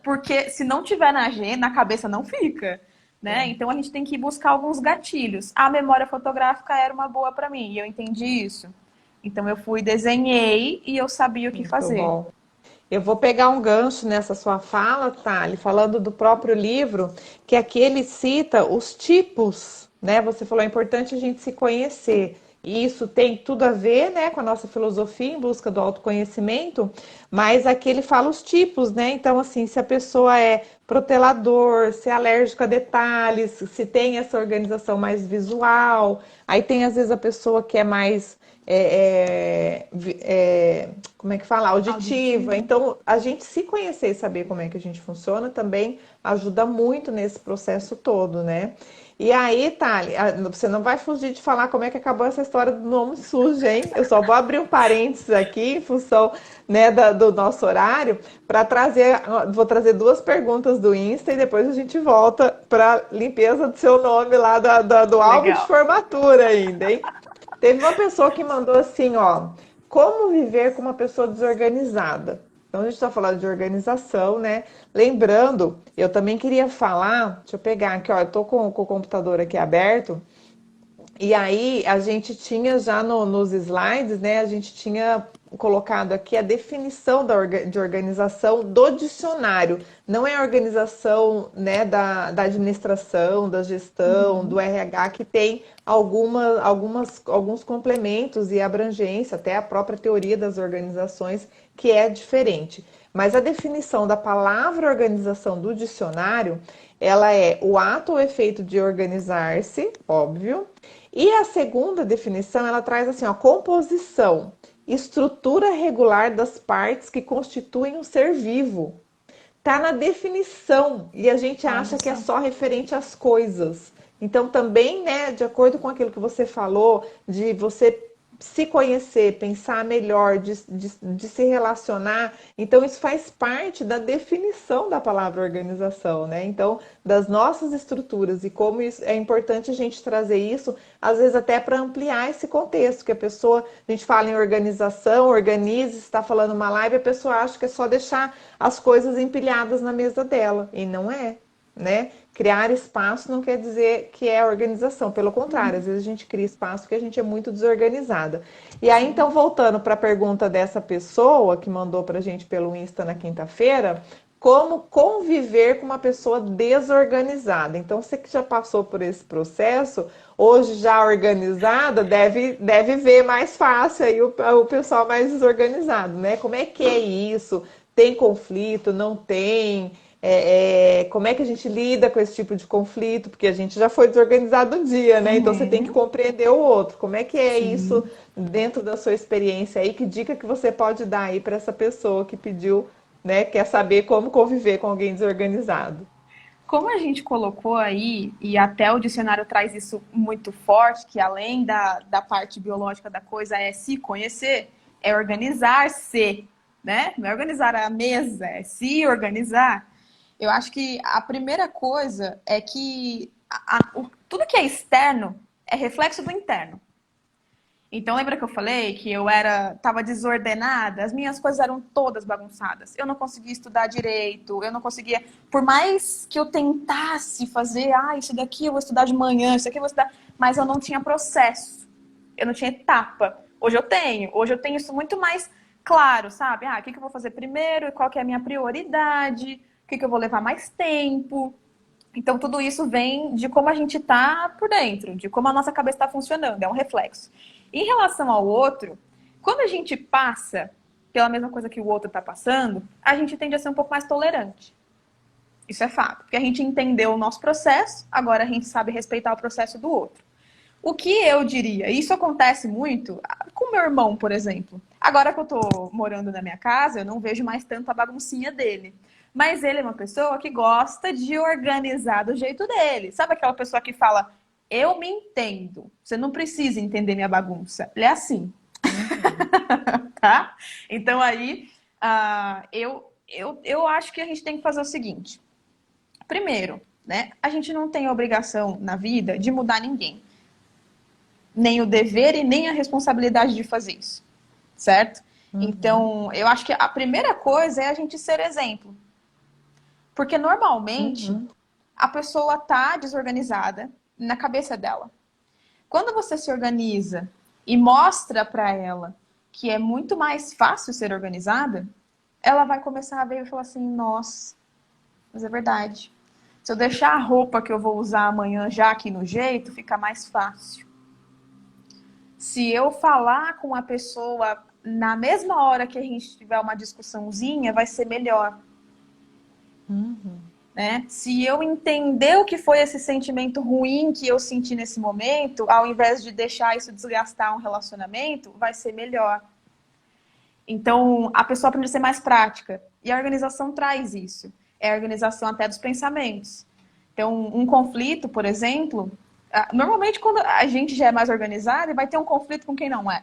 Porque se não tiver na agenda, na cabeça não fica, né? É, Então a gente tem que buscar alguns gatilhos. A memória fotográfica era uma boa para mim, e eu entendi isso. Então eu fui, desenhei e eu sabia o que muito fazer. bom. Eu vou pegar um gancho nessa sua fala, Thali, falando do próprio livro, que aqui ele cita os tipos, né? Você falou, é importante a gente se conhecer. E isso tem tudo a ver, né, com a nossa filosofia em busca do autoconhecimento, mas aqui ele fala os tipos, né? Então, assim, se a pessoa é protelador, se é alérgico a detalhes, se tem essa organização mais visual, aí tem às vezes a pessoa que é mais como é que fala? Auditiva. Auditivo. Então, a gente se conhecer e saber como é que a gente funciona também ajuda muito nesse processo todo, né? E aí, Thali, você não vai fugir de falar como é que acabou essa história do nome sujo, hein? Eu só vou abrir um parênteses aqui em função, né, do nosso horário para trazer, vou trazer duas perguntas do Insta e depois a gente volta para limpeza do seu nome lá do álbum de Legal. formatura ainda, hein? Teve uma pessoa que mandou assim, ó, como viver com uma pessoa desorganizada? Então a gente está falando de organização, né? Lembrando, eu também queria falar, deixa eu pegar aqui, ó, eu tô com o computador aqui aberto, e aí a gente tinha já nos slides, né? A gente tinha colocado aqui a definição de organização do dicionário. Não é a organização, né, da administração, da gestão, do Uhum. RH, que tem alguns complementos e abrangência, até a própria teoria das organizações, que é diferente. Mas a definição da palavra organização do dicionário, ela é o ato ou efeito de organizar-se, óbvio, e a segunda definição, ela traz assim, ó, composição, estrutura regular das partes que constituem um ser vivo. Tá na definição e a gente Olha acha que é só. só referente às coisas. Então também, né, de acordo com aquilo que você falou, de você se conhecer, pensar melhor, de se relacionar. Então, isso faz parte da definição da palavra organização, né? Então, das nossas estruturas e como isso, é importante a gente trazer isso, às vezes até para ampliar esse contexto, que a pessoa, a gente fala em organização, organize, está falando uma live, a pessoa acha que é só deixar as coisas empilhadas na mesa dela, e não é, né? Criar espaço não quer dizer que é organização, pelo contrário, às vezes a gente cria espaço porque a gente é muito desorganizada. E aí, Sim. então, voltando para a pergunta dessa pessoa que mandou para a gente pelo Insta na quinta-feira, como conviver com uma pessoa desorganizada? Então, você que já passou por esse processo, hoje já organizada, deve ver mais fácil aí o pessoal mais desorganizado, né? Como é que é isso? Tem conflito? Não tem? Como é que a gente lida com esse tipo de conflito? Porque a gente já foi desorganizado um dia, né? Então você tem que Uhum. compreender o outro. Como é que é isso Sim. dentro da sua experiência aí? Que dica que você pode dar aí para essa pessoa que pediu, né? Quer saber como conviver com alguém desorganizado? Como a gente colocou aí, e até o dicionário traz isso muito forte, que além da parte biológica da coisa é se conhecer, é organizar-se, né? Não é organizar a mesa, é se organizar. Eu acho que a primeira coisa é que tudo que é externo é reflexo do interno. Então, lembra que eu falei que eu tava desordenada? As minhas coisas eram todas bagunçadas. Eu não conseguia estudar direito, eu não conseguia... Por mais que eu tentasse fazer, isso daqui eu vou estudar de manhã, isso aqui eu vou estudar... Mas eu não tinha processo, eu não tinha etapa. Hoje eu tenho isso muito mais claro, sabe? O que eu vou fazer primeiro, qual que é a minha prioridade, o que eu vou levar mais tempo... Então, tudo isso vem de como a gente está por dentro, de como a nossa cabeça está funcionando, é um reflexo. Em relação ao outro, quando a gente passa pela mesma coisa que o outro está passando, a gente tende a ser um pouco mais tolerante. Isso é fato, porque a gente entendeu o nosso processo, agora a gente sabe respeitar o processo do outro. O que eu diria, isso acontece muito com meu irmão, por exemplo. Agora que eu estou morando na minha casa, eu não vejo mais tanto a baguncinha dele. Mas ele é uma pessoa que gosta de organizar do jeito dele. Sabe aquela pessoa que fala, eu me entendo, você não precisa entender minha bagunça. Ele é assim. Tá? Então aí, eu acho que a gente tem que fazer o seguinte. Primeiro, né, a gente não tem obrigação na vida de mudar ninguém. Nem o dever e nem a responsabilidade de fazer isso. Certo? Então, eu acho que a primeira coisa é a gente ser exemplo. Porque normalmente a pessoa tá desorganizada na cabeça dela. Quando você se organiza e mostra para ela que é muito mais fácil ser organizada, ela vai começar a ver e falar assim, nossa, mas é verdade. Se eu deixar a roupa que eu vou usar amanhã já aqui no jeito, fica mais fácil. Se eu falar com a pessoa na mesma hora que a gente tiver uma discussãozinha, vai ser melhor. Né? Se eu entender o que foi esse sentimento ruim que eu senti nesse momento, ao invés de deixar isso desgastar um relacionamento, vai ser melhor. Então, a pessoa aprende a ser mais prática. E a organização traz isso. É a organização até dos pensamentos. Então, um conflito, por exemplo, normalmente quando a gente já é mais organizada, vai ter um conflito com quem não é,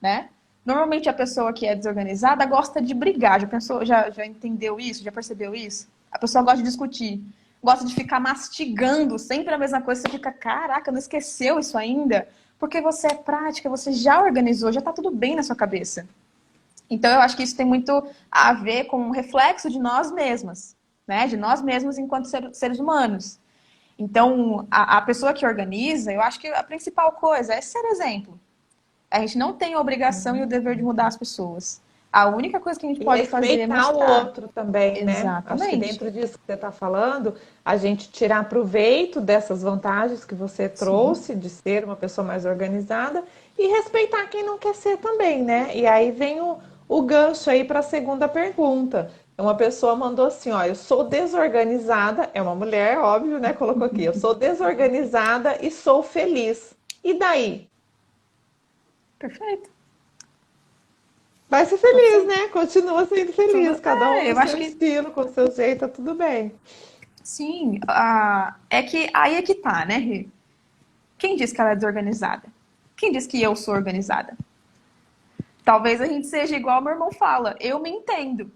né? Normalmente a pessoa que é desorganizada gosta de brigar. Já entendeu isso? Já percebeu isso? A pessoa gosta de discutir. Gosta de ficar mastigando sempre a mesma coisa. Você fica, caraca, não esqueceu isso ainda? Porque você é prática, você já organizou, já tá tudo bem na sua cabeça. Então eu acho que isso tem muito a ver com um reflexo de nós mesmas, né? De nós mesmos enquanto seres humanos. Então, a pessoa que organiza, eu acho que a principal coisa é ser exemplo. A gente não tem a obrigação e o dever de mudar as pessoas. A única coisa que a gente pode fazer é mostrar. Respeitar o outro também, né? Exatamente. Acho que dentro disso que você está falando, a gente tirar proveito dessas vantagens que você trouxe de ser uma pessoa mais organizada e respeitar quem não quer ser também, né? E aí vem o gancho aí para a segunda pergunta. Uma pessoa mandou assim, ó, eu sou desorganizada, é uma mulher, óbvio, né? Colocou aqui, eu sou desorganizada e sou feliz. E daí? Perfeito. Vai ser feliz, né? Continua sendo feliz, cada um eu com acho seu que estilo, com seu jeito, tá tudo bem. sim. É que aí é que tá, né, Rê? Quem disse que ela é desorganizada? Quem disse que eu sou organizada? Talvez a gente seja igual meu irmão fala, eu me entendo.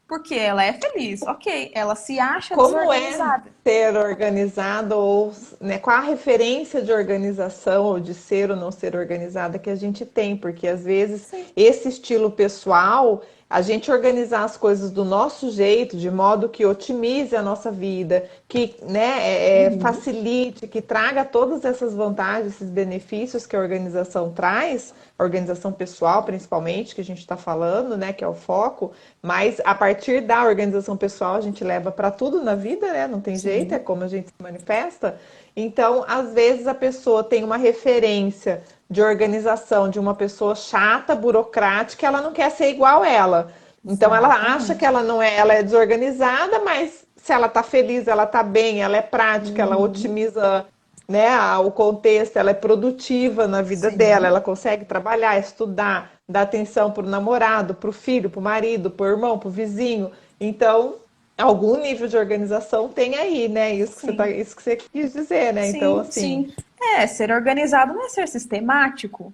Porque ela é feliz, ok. Ela se acha Como é desorganizada. ser organizado ou, né, qual a referência de organização ou de ser ou não ser organizada que a gente tem? Porque às vezes Sim. esse estilo pessoal, a gente organizar as coisas do nosso jeito, de modo que otimize a nossa vida, que, né, facilite, que traga todas essas vantagens, esses benefícios que a organização traz, a organização pessoal principalmente, que a gente está falando, né, que é o foco, mas a partir da organização pessoal a gente leva para tudo na vida, né? Não tem jeito, é como a gente se manifesta. Então, às vezes a pessoa tem uma referência de organização de uma pessoa chata, burocrática, ela não quer ser igual ela. Então ela acha que ela não é, ela é desorganizada, mas se ela tá feliz, ela tá bem, ela é prática, ela otimiza, né, o contexto, ela é produtiva na vida dela, ela consegue trabalhar, estudar, dar atenção pro namorado, pro filho, pro marido, pro irmão, pro vizinho. Então, algum nível de organização tem aí, né? Isso que você quis dizer, né? Então, Sim, assim, sim. Ser organizado não é ser sistemático.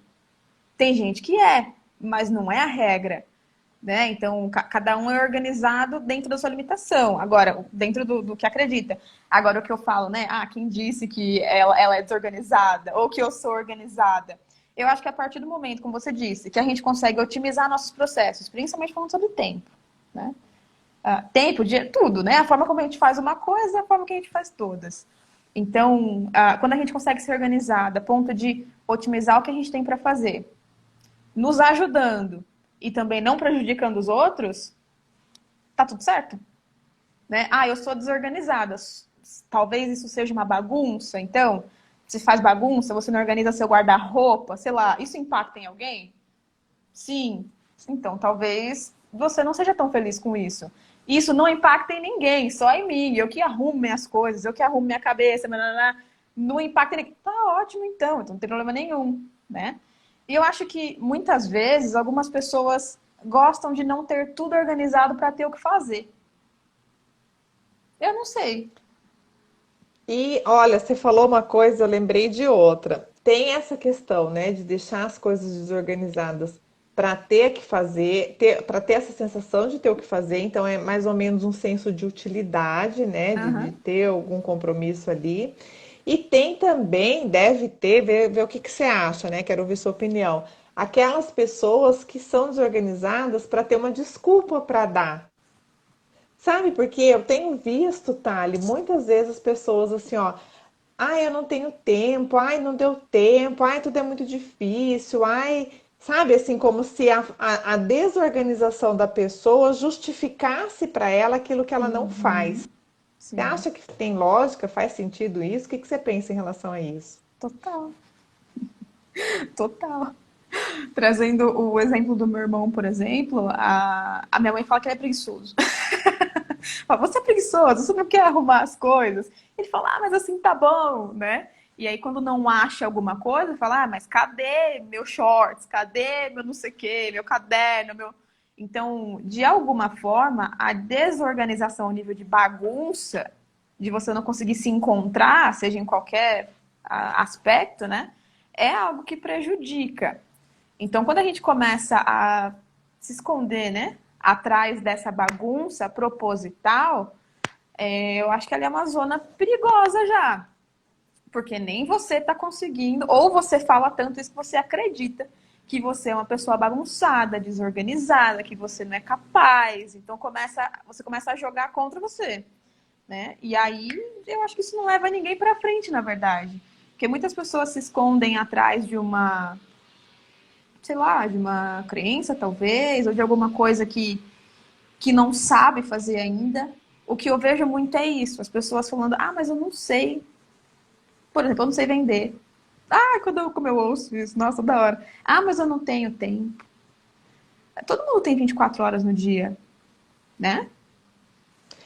Tem gente que é, mas não é a regra. né? Então, cada um é organizado dentro da sua limitação. Agora, dentro do que acredita. Agora, o que eu falo, né? Ah, quem disse que ela é desorganizada ou que eu sou organizada? Eu acho que a partir do momento, como você disse, que a gente consegue otimizar nossos processos, principalmente falando sobre tempo, né? Tempo, dia, tudo, né? A forma como a gente faz uma coisa, a forma que a gente faz todas. Então, quando a gente consegue se organizar, a ponto de otimizar o que a gente tem para fazer, nos ajudando e também não prejudicando os outros, tá tudo certo, né? Ah, eu sou desorganizada. Talvez isso seja uma bagunça, então, se faz bagunça, você não organiza seu guarda-roupa, sei lá, isso impacta em alguém? Sim. Então, talvez você não seja tão feliz com isso. Isso não impacta em ninguém, só em mim. Eu que arrumo minhas coisas, eu que arrumo minha cabeça, não impacta em ninguém. Tá ótimo, então não tem problema nenhum, né? E eu acho que muitas vezes algumas pessoas gostam de não ter tudo organizado para ter o que fazer. Eu não sei. E olha, você falou uma coisa, eu lembrei de outra. Tem essa questão, né, de deixar as coisas desorganizadas para ter que fazer, para ter essa sensação de ter o que fazer. Então é mais ou menos um senso de utilidade, né, de Aham. ter algum compromisso ali. E tem também, deve ter, ver o que que você acha, né? Quero ouvir sua opinião. Aquelas pessoas que são desorganizadas para ter uma desculpa para dar. Sabe, porque eu tenho visto, Thali, muitas vezes as pessoas assim, ó, ai, eu não tenho tempo, ai, não deu tempo, ai, tudo é muito difícil, ai, sabe, assim, como se a desorganização da pessoa justificasse para ela aquilo que ela não faz. Uhum. Você Sim, acha que tem lógica, faz sentido isso? O que que você pensa em relação a isso? total, total. Trazendo o exemplo do meu irmão, por exemplo, a minha mãe fala que ele é preguiçoso. Fala, você é preguiçoso, você não quer arrumar as coisas. Ele fala, ah, mas assim tá bom, né? E aí, quando não acha alguma coisa, fala, ah, mas cadê meu shorts? Cadê meu não sei o quê, meu caderno, meu. Então, de alguma forma, a desorganização, o nível de bagunça, de você não conseguir se encontrar, seja em qualquer aspecto, né? É algo que prejudica. Então, quando a gente começa a se esconder, né, atrás dessa bagunça proposital, eu acho que ali é uma zona perigosa já. Porque nem você está conseguindo, ou você fala tanto isso que você acredita que você é uma pessoa bagunçada, desorganizada, que você não é capaz. Então você começa a jogar contra você, né? E aí eu acho que isso não leva ninguém para frente, na verdade. Porque muitas pessoas se escondem atrás de uma, sei lá, de uma crença, talvez, ou de alguma coisa que não sabe fazer ainda. O que eu vejo muito é isso, as pessoas falando, ah, mas eu não sei. Por exemplo, eu não sei vender. Ah, como eu ouço isso, nossa, da hora. Ah, mas eu não tenho tempo. Todo mundo tem 24 horas no dia, né?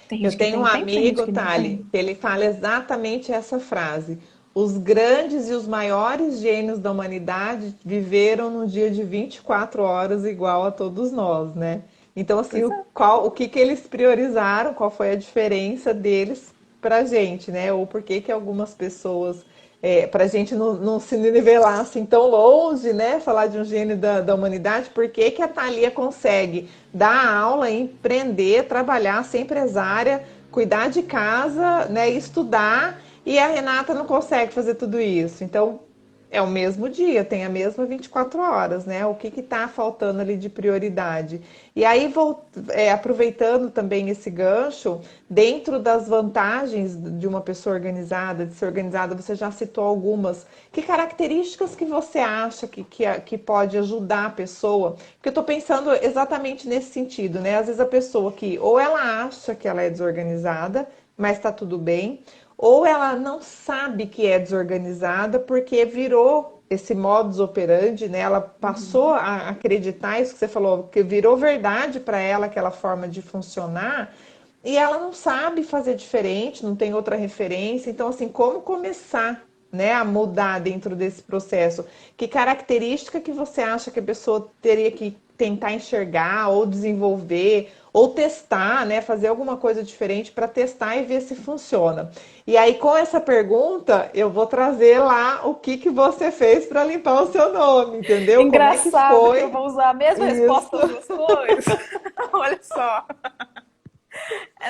Tem Eu gente que tenho um tem tempo, tem gente amigo, que não tem. Thali, que ele fala exatamente essa frase. Os grandes e os maiores gênios da humanidade viveram num dia de 24 horas igual a todos nós, né? Então, assim, Pois é. o que que eles priorizaram, qual foi a diferença deles pra gente, né? Ou por que que algumas pessoas, pra gente não se nivelar assim tão longe, né? Falar de um gênio da humanidade, por que que a Thalia consegue dar aula, empreender, trabalhar, ser empresária, cuidar de casa, né? Estudar, e a Renata não consegue fazer tudo isso. Então, é o mesmo dia, tem a mesma 24 horas, né? O que está faltando ali de prioridade? E aí, aproveitando também esse gancho, dentro das vantagens de uma pessoa organizada, de ser organizada, você já citou algumas. Que características que você acha que pode ajudar a pessoa? Porque eu estou pensando exatamente nesse sentido, né? Às vezes a pessoa que ou ela acha que ela é desorganizada, mas está tudo bem, ou ela não sabe que é desorganizada porque virou esse modus operandi, né? Ela passou a acreditar isso que você falou, que virou verdade para ela aquela forma de funcionar, e ela não sabe fazer diferente, não tem outra referência. Então, assim, como começar, né, a mudar dentro desse processo? Que característica que você acha que a pessoa teria que tentar enxergar ou desenvolver, ou testar, né? Fazer alguma coisa diferente para testar e ver se funciona. E aí, com essa pergunta, eu vou trazer lá o que que você fez para limpar o seu nome, entendeu? Como é que Engraçado que eu foi vou usar a mesma isso? resposta das duas coisas. Olha só.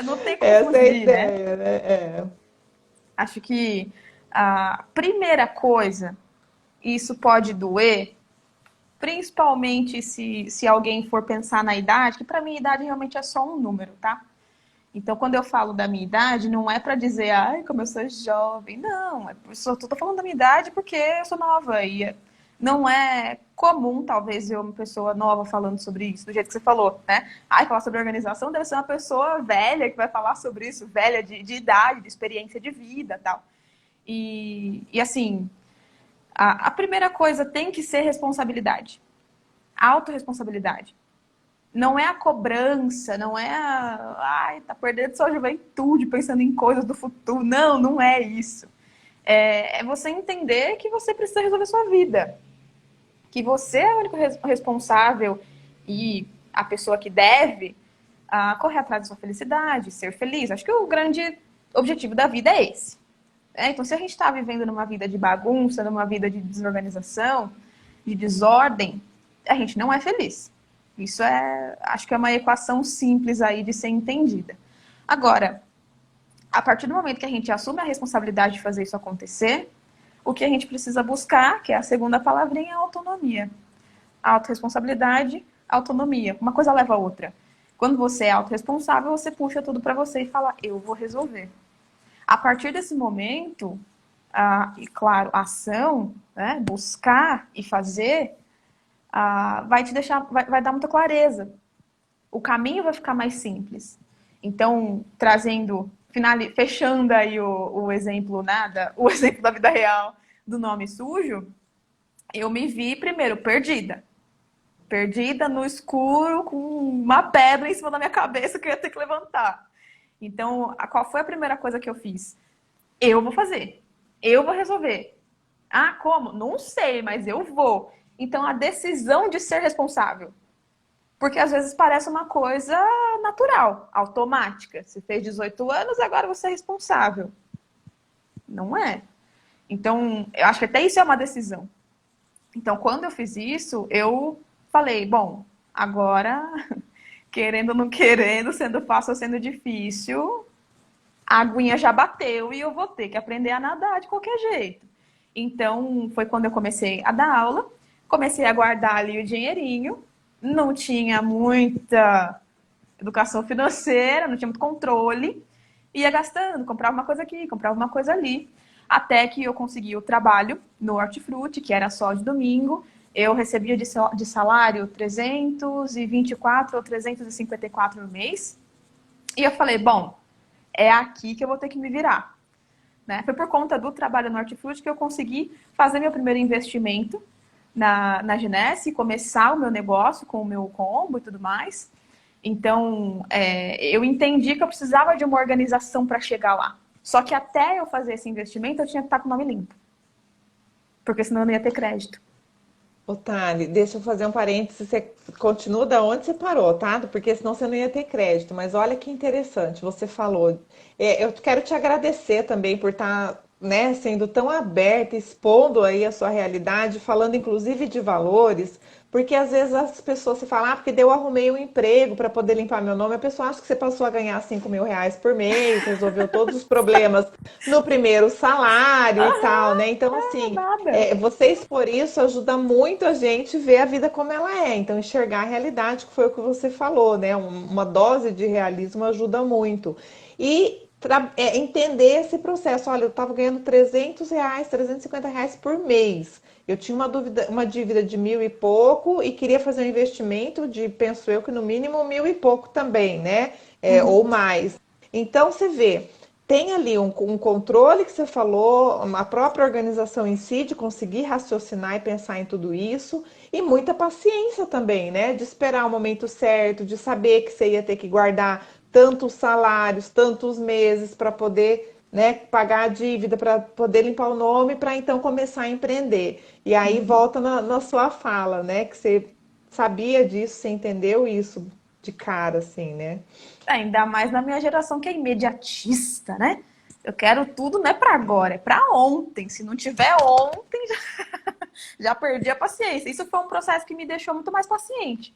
Não tem como Essa é a fugir, né? ideia, né? É. Acho que a primeira coisa, e isso pode doer, principalmente se alguém for pensar na idade, que para mim a idade realmente é só um número, tá? Então, quando eu falo da minha idade, não é para dizer, ai, como eu sou jovem. Não, eu só tô falando da minha idade porque eu sou nova. E não é comum, talvez, ver uma pessoa nova falando sobre isso, do jeito que você falou, né? Ai, falar sobre organização deve ser uma pessoa velha que vai falar sobre isso, velha de idade, de experiência de vida tal. E assim, a primeira coisa tem que ser responsabilidade. Autorresponsabilidade. Não é a cobrança, não é ai, tá perdendo sua juventude pensando em coisas do futuro. Não, não é isso. É você entender que você precisa resolver sua vida. Que você é o único responsável e a pessoa que deve correr atrás da sua felicidade, ser feliz. Acho que o grande objetivo da vida é esse. Então, se a gente está vivendo numa vida de bagunça, numa vida de desorganização, de desordem, a gente não é feliz. Isso acho que é uma equação simples aí de ser entendida. Agora, a partir do momento que a gente assume a responsabilidade de fazer isso acontecer, o que a gente precisa buscar, que é a segunda palavrinha, é a autonomia. A autorresponsabilidade, autonomia. Uma coisa leva a outra. Quando você é autorresponsável, você puxa tudo para você e fala, eu vou resolver. A partir desse momento, e claro, a ação, né, buscar e fazer, vai te deixar, vai dar muita clareza. O caminho vai ficar mais simples. Então, trazendo, fechando aí o exemplo, nada, o exemplo da vida real do nome sujo, eu me vi primeiro perdida. Perdida no escuro, com uma pedra em cima da minha cabeça que eu ia ter que levantar. Então, qual foi a primeira coisa que eu fiz? Eu vou fazer. Eu vou resolver. Ah, como? Não sei, mas eu vou. Então, a decisão de ser responsável. Porque às vezes parece uma coisa natural, automática. Você fez 18 anos, agora você é responsável. Não é. Então, eu acho que até isso é uma decisão. Então, quando eu fiz isso, eu falei, bom, agora, querendo ou não querendo, sendo fácil ou sendo difícil, a aguinha já bateu e eu vou ter que aprender a nadar de qualquer jeito. Então, foi quando eu comecei a dar aula, comecei a guardar ali o dinheirinho, não tinha muita educação financeira, não tinha muito controle, ia gastando, comprava uma coisa aqui, comprava uma coisa ali, até que eu consegui o trabalho no Hortifruti, que era só de domingo, eu recebia de salário 324 ou 354 no mês, e eu falei, bom, é aqui que eu vou ter que me virar. Né? Foi por conta do trabalho no Hortifruti que eu consegui fazer meu primeiro investimento na Genesse, começar o meu negócio com o meu combo e tudo mais. Então, eu entendi que eu precisava de uma organização para chegar lá. Só que até eu fazer esse investimento, eu tinha que estar com o nome limpo. Porque senão eu não ia ter crédito. Ô, Thali, deixa eu fazer um parênteses. Você continua da onde você parou, tá? Porque senão você não ia ter crédito. Mas olha que interessante, você falou. Eu quero te agradecer também por estar, né, sendo tão aberta, expondo aí a sua realidade, falando inclusive de valores. Porque às vezes as pessoas se falam, porque daí eu arrumei um emprego para poder limpar meu nome. A pessoa acha que você passou a ganhar R$ 5.000 por mês, resolveu todos os problemas no primeiro salário e tal, né? Então, assim. Nada. Você expor isso ajuda muito a gente ver a vida como ela é. Então, enxergar a realidade, que foi o que você falou, né? Uma dose de realismo ajuda muito. E entender esse processo. Olha, eu estava ganhando R$ 300, R$ 350 por mês. Eu tinha uma dívida de mil e pouco e queria fazer um investimento de, penso eu, que no mínimo mil e pouco também, né? Ou mais. Então, você vê. Tem ali um controle que você falou, a própria organização em si, de conseguir raciocinar e pensar em tudo isso, e muita paciência também, né? De esperar o momento certo, de saber que você ia ter que guardar tantos salários, tantos meses para poder, né, pagar a dívida, para poder limpar o nome, para então começar a empreender. E aí volta na sua fala, né? Que você sabia disso, você entendeu isso de cara, assim, né? Ainda mais na minha geração que é imediatista, né? Eu quero tudo não é para agora, é para ontem. Se não tiver ontem, já perdi a paciência. Isso foi um processo que me deixou muito mais paciente.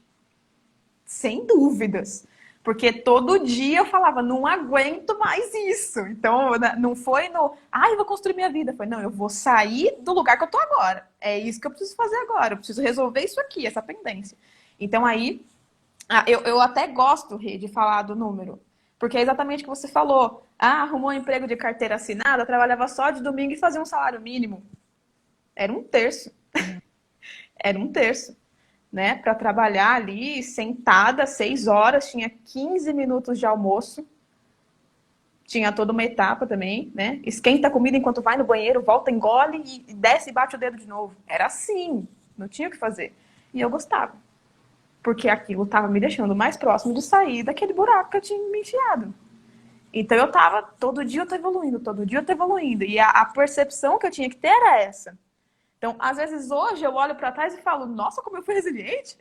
Sem dúvidas. Porque todo dia eu falava, não aguento mais isso. Então, não foi no, eu vou construir minha vida. Foi, não, eu vou sair do lugar que eu tô agora. É isso que eu preciso fazer agora. Eu preciso resolver isso aqui, essa pendência. Então, aí, eu até gosto, Rê, de falar do número. Porque é exatamente o que você falou. Arrumou um emprego de carteira assinada, trabalhava só de domingo e fazia um salário mínimo. Era um terço. Era um terço. Né, para trabalhar ali, sentada, 6 horas, tinha 15 minutos de almoço, tinha toda uma etapa também, né? Esquenta a comida enquanto vai no banheiro, volta, engole e desce e bate o dedo de novo. Era assim, não tinha o que fazer. E eu gostava, porque aquilo estava me deixando mais próximo de sair daquele buraco que eu tinha me enfiado. Então eu tava, todo dia eu tô evoluindo, todo dia eu tô evoluindo. E a percepção que eu tinha que ter era essa. Então, às vezes hoje eu olho para trás e falo, nossa, como eu fui resiliente.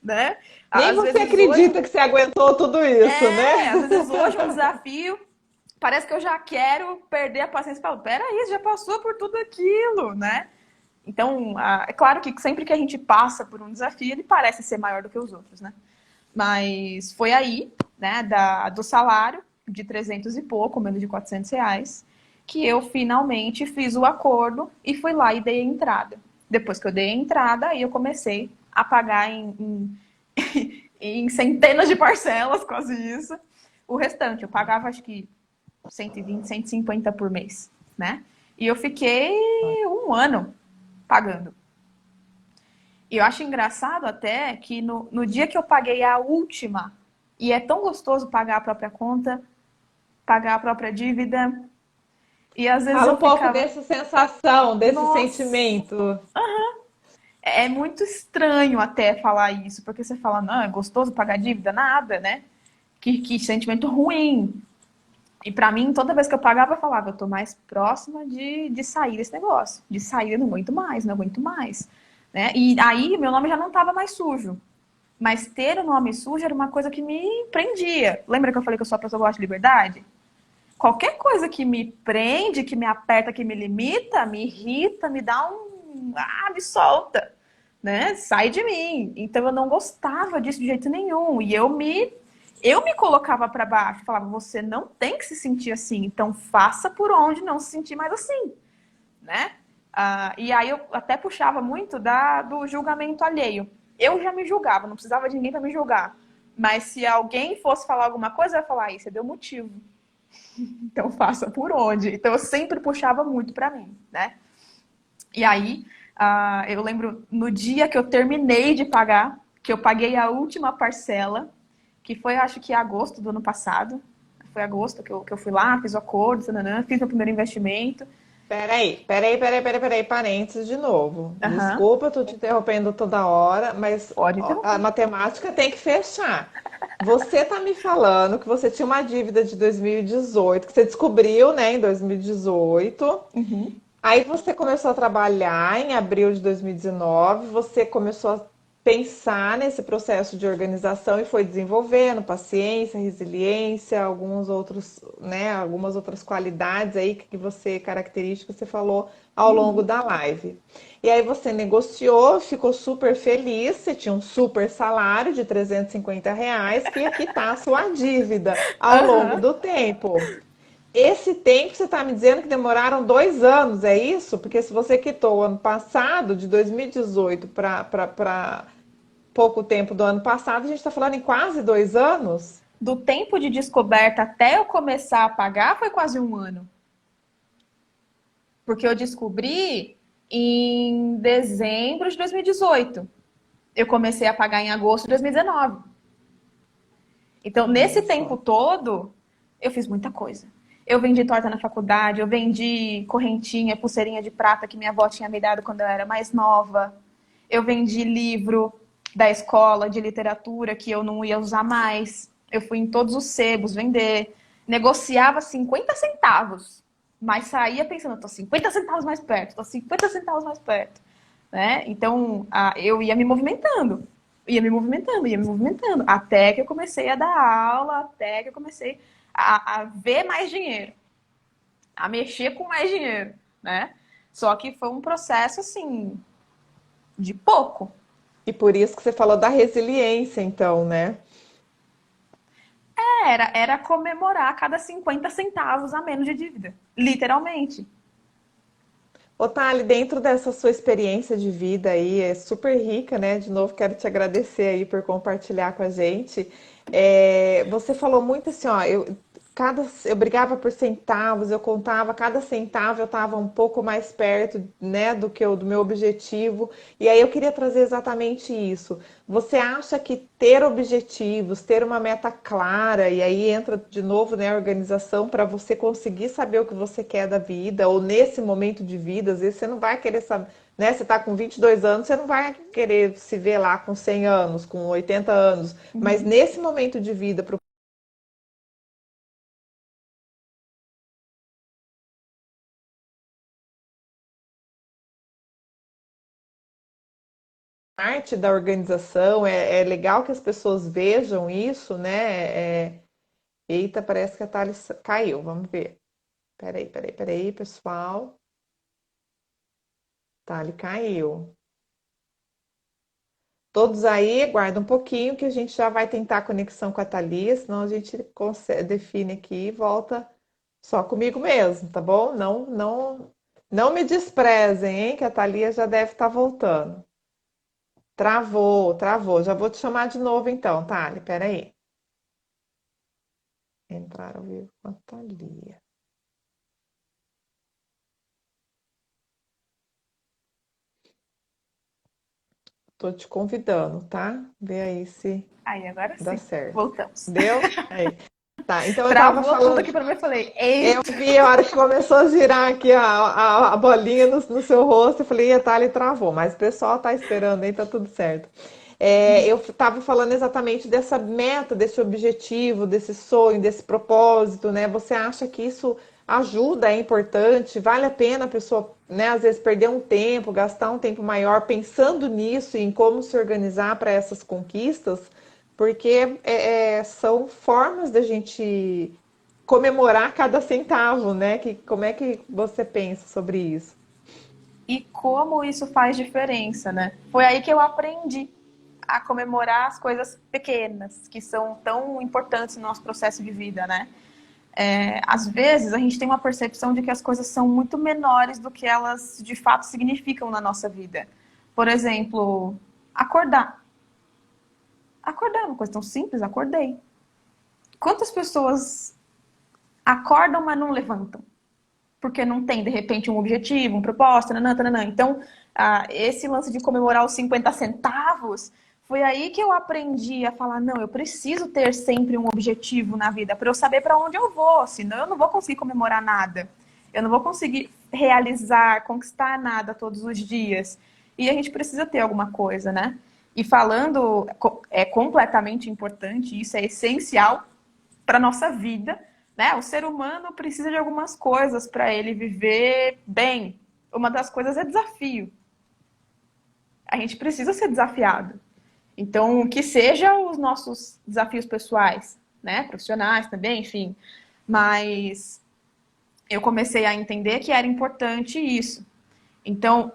Né? Nem Às você vezes acredita hoje, que você aguentou tudo isso, né? às vezes hoje um desafio, parece que eu já quero perder a paciência. Falo, peraí, já passou por tudo aquilo, né? Então, é claro que sempre que a gente passa por um desafio, ele parece ser maior do que os outros, né? Mas foi aí, né, do salário de 300 e pouco, menos de R$ 400, que eu finalmente fiz o acordo e fui lá e dei a entrada. Depois que eu dei a entrada, aí eu comecei a pagar em centenas de parcelas, quase isso. O restante, eu pagava acho que 120, 150 por mês, né? E eu fiquei um ano pagando. E eu acho engraçado até que no dia que eu paguei a última, e é tão gostoso pagar a própria conta, pagar a própria dívida, e às vezes Fala eu um pouco ficava, dessa sensação, desse nossa, sentimento. é muito estranho até falar isso, porque você fala, não, é gostoso pagar dívida? Nada, né? Que sentimento ruim. E pra mim, toda vez que eu pagava, eu falava, eu tô mais próxima de sair desse negócio. De sair, eu não aguento mais, não aguento mais. Né? E aí, meu nome já não tava mais sujo. Mas ter o nome sujo era uma coisa que me prendia. Lembra que eu falei que eu sou uma pessoa que gosta de liberdade? Qualquer coisa que me prende, que me aperta, que me limita, me irrita, me dá um... me solta, né? Sai de mim. Então eu não gostava disso de jeito nenhum. E eu me colocava para baixo, falava, você não tem que se sentir assim, então faça por onde não se sentir mais assim, né? E aí eu até puxava muito do julgamento alheio. Eu já me julgava, não precisava de ninguém para me julgar. Mas se alguém fosse falar alguma coisa, eu ia falar, você deu motivo. Então faça por onde. Então eu sempre puxava muito para mim, né? E aí, eu lembro no dia que eu terminei de pagar, que eu paguei a última parcela, que foi acho que em agosto do ano passado. Foi agosto que eu fui lá, fiz o acordo, tananã, fiz meu primeiro investimento. Peraí, parênteses de novo. Aham, Desculpa, tô te interrompendo toda hora, mas pode ó, a interromper. matemática tem que fechar. Você tá me falando que você tinha uma dívida de 2018, que você descobriu, né, em 2018. Uhum. Aí você começou a trabalhar em abril de 2019, você começou a pensar nesse processo de organização e foi desenvolvendo paciência, resiliência, alguns outros, né, algumas outras qualidades aí que você, características, você falou ao longo Uhum. da live. E aí você negociou, ficou super feliz, você tinha um super salário de R$ 350 que ia quitar a sua dívida ao longo Aham. do tempo. Esse tempo você está me dizendo que demoraram 2 anos, é isso? Porque se você quitou o ano passado, de 2018 para pouco tempo do ano passado, a gente está falando em quase 2 anos? Do tempo de descoberta até eu começar a pagar foi quase um ano. Porque eu descobri em dezembro de 2018. Eu comecei a pagar em agosto de 2019. Então, nesse Olha tempo só. todo, eu fiz muita coisa. Eu vendi torta na faculdade, eu vendi correntinha, pulseirinha de prata que minha avó tinha me dado quando eu era mais nova. Eu vendi livro da escola de literatura que eu não ia usar mais. Eu fui em todos os sebos vender. Negociava 50 centavos, mas saía pensando, tô 50 centavos mais perto, tô 50 centavos mais perto. Né? Então, eu ia me movimentando. ia me movimentando, até que eu comecei a dar aula, até que eu comecei a ver mais dinheiro, a mexer com mais dinheiro, né? Só que foi um processo, assim, de pouco. E por isso que você falou da resiliência, então, né? Era comemorar cada 50 centavos a menos de dívida, literalmente. Ô, Thali, dentro dessa sua experiência de vida aí, é super rica, né? De novo, quero te agradecer aí por compartilhar com a gente. Você falou muito assim, ó, eu brigava por centavos, eu contava cada centavo, eu estava um pouco mais perto, né, do meu objetivo. E aí eu queria trazer exatamente isso. Você acha que ter objetivos, ter uma meta clara, e aí entra de novo, né, a organização para você conseguir saber o que você quer da vida, ou nesse momento de vida, às vezes você não vai querer saber, né? Você está com 22 anos, você não vai querer se ver lá com 100 anos, com 80 anos, mas Uhum. nesse momento de vida, para parte da organização, é legal que as pessoas vejam isso, né? Eita, parece que a Thales caiu, vamos ver. Peraí, pessoal. Thales caiu. Todos aí, guarda um pouquinho que a gente já vai tentar a conexão com a Thalia, senão a gente define aqui e volta só comigo mesmo, tá bom? Não me desprezem, hein? Que a Thalia já deve estar voltando. Travou. Já vou te chamar de novo então, Thali. Peraí. Entrar ao vivo com a Thalia. Tô te convidando, tá? Vê aí se Aí, agora dá sim, certo. voltamos. Deu? Aí. Tá, então eu tava Travou tudo falando. aqui pra mim, eu falei, Eu eita! vi a hora que começou a girar aqui a bolinha no seu rosto, eu falei, a Thali travou, mas o pessoal tá esperando aí, tá tudo certo. Eu estava falando exatamente dessa meta, desse objetivo, desse sonho, desse propósito, né? Você acha que isso ajuda, é importante, vale a pena a pessoa, né, às vezes perder um tempo, gastar um tempo maior pensando nisso e em como se organizar para essas conquistas, porque são formas da gente comemorar cada centavo, né? Como é que você pensa sobre isso? E como isso faz diferença, né? Foi aí que eu aprendi a comemorar as coisas pequenas, que são tão importantes no nosso processo de vida, né? Às vezes a gente tem uma percepção de que as coisas são muito menores do que elas de fato significam na nossa vida. Por exemplo, acordar. Acordar é uma coisa tão simples, acordei. Quantas pessoas acordam, mas não levantam? Porque não tem, de repente, um objetivo, um propósito, nanã, nanã. Então, esse lance de comemorar os 50 centavos, foi aí que eu aprendi a falar, não, eu preciso ter sempre um objetivo na vida, para eu saber para onde eu vou, senão eu não vou conseguir comemorar nada. Eu não vou conseguir realizar, conquistar nada todos os dias. E a gente precisa ter alguma coisa, né? E falando, é completamente importante, isso é essencial para nossa vida, né? O ser humano precisa de algumas coisas para ele viver bem. Uma das coisas é desafio. A gente precisa ser desafiado. Então, que seja os nossos desafios pessoais, né? Profissionais também, enfim. Mas eu comecei a entender que era importante isso. Então,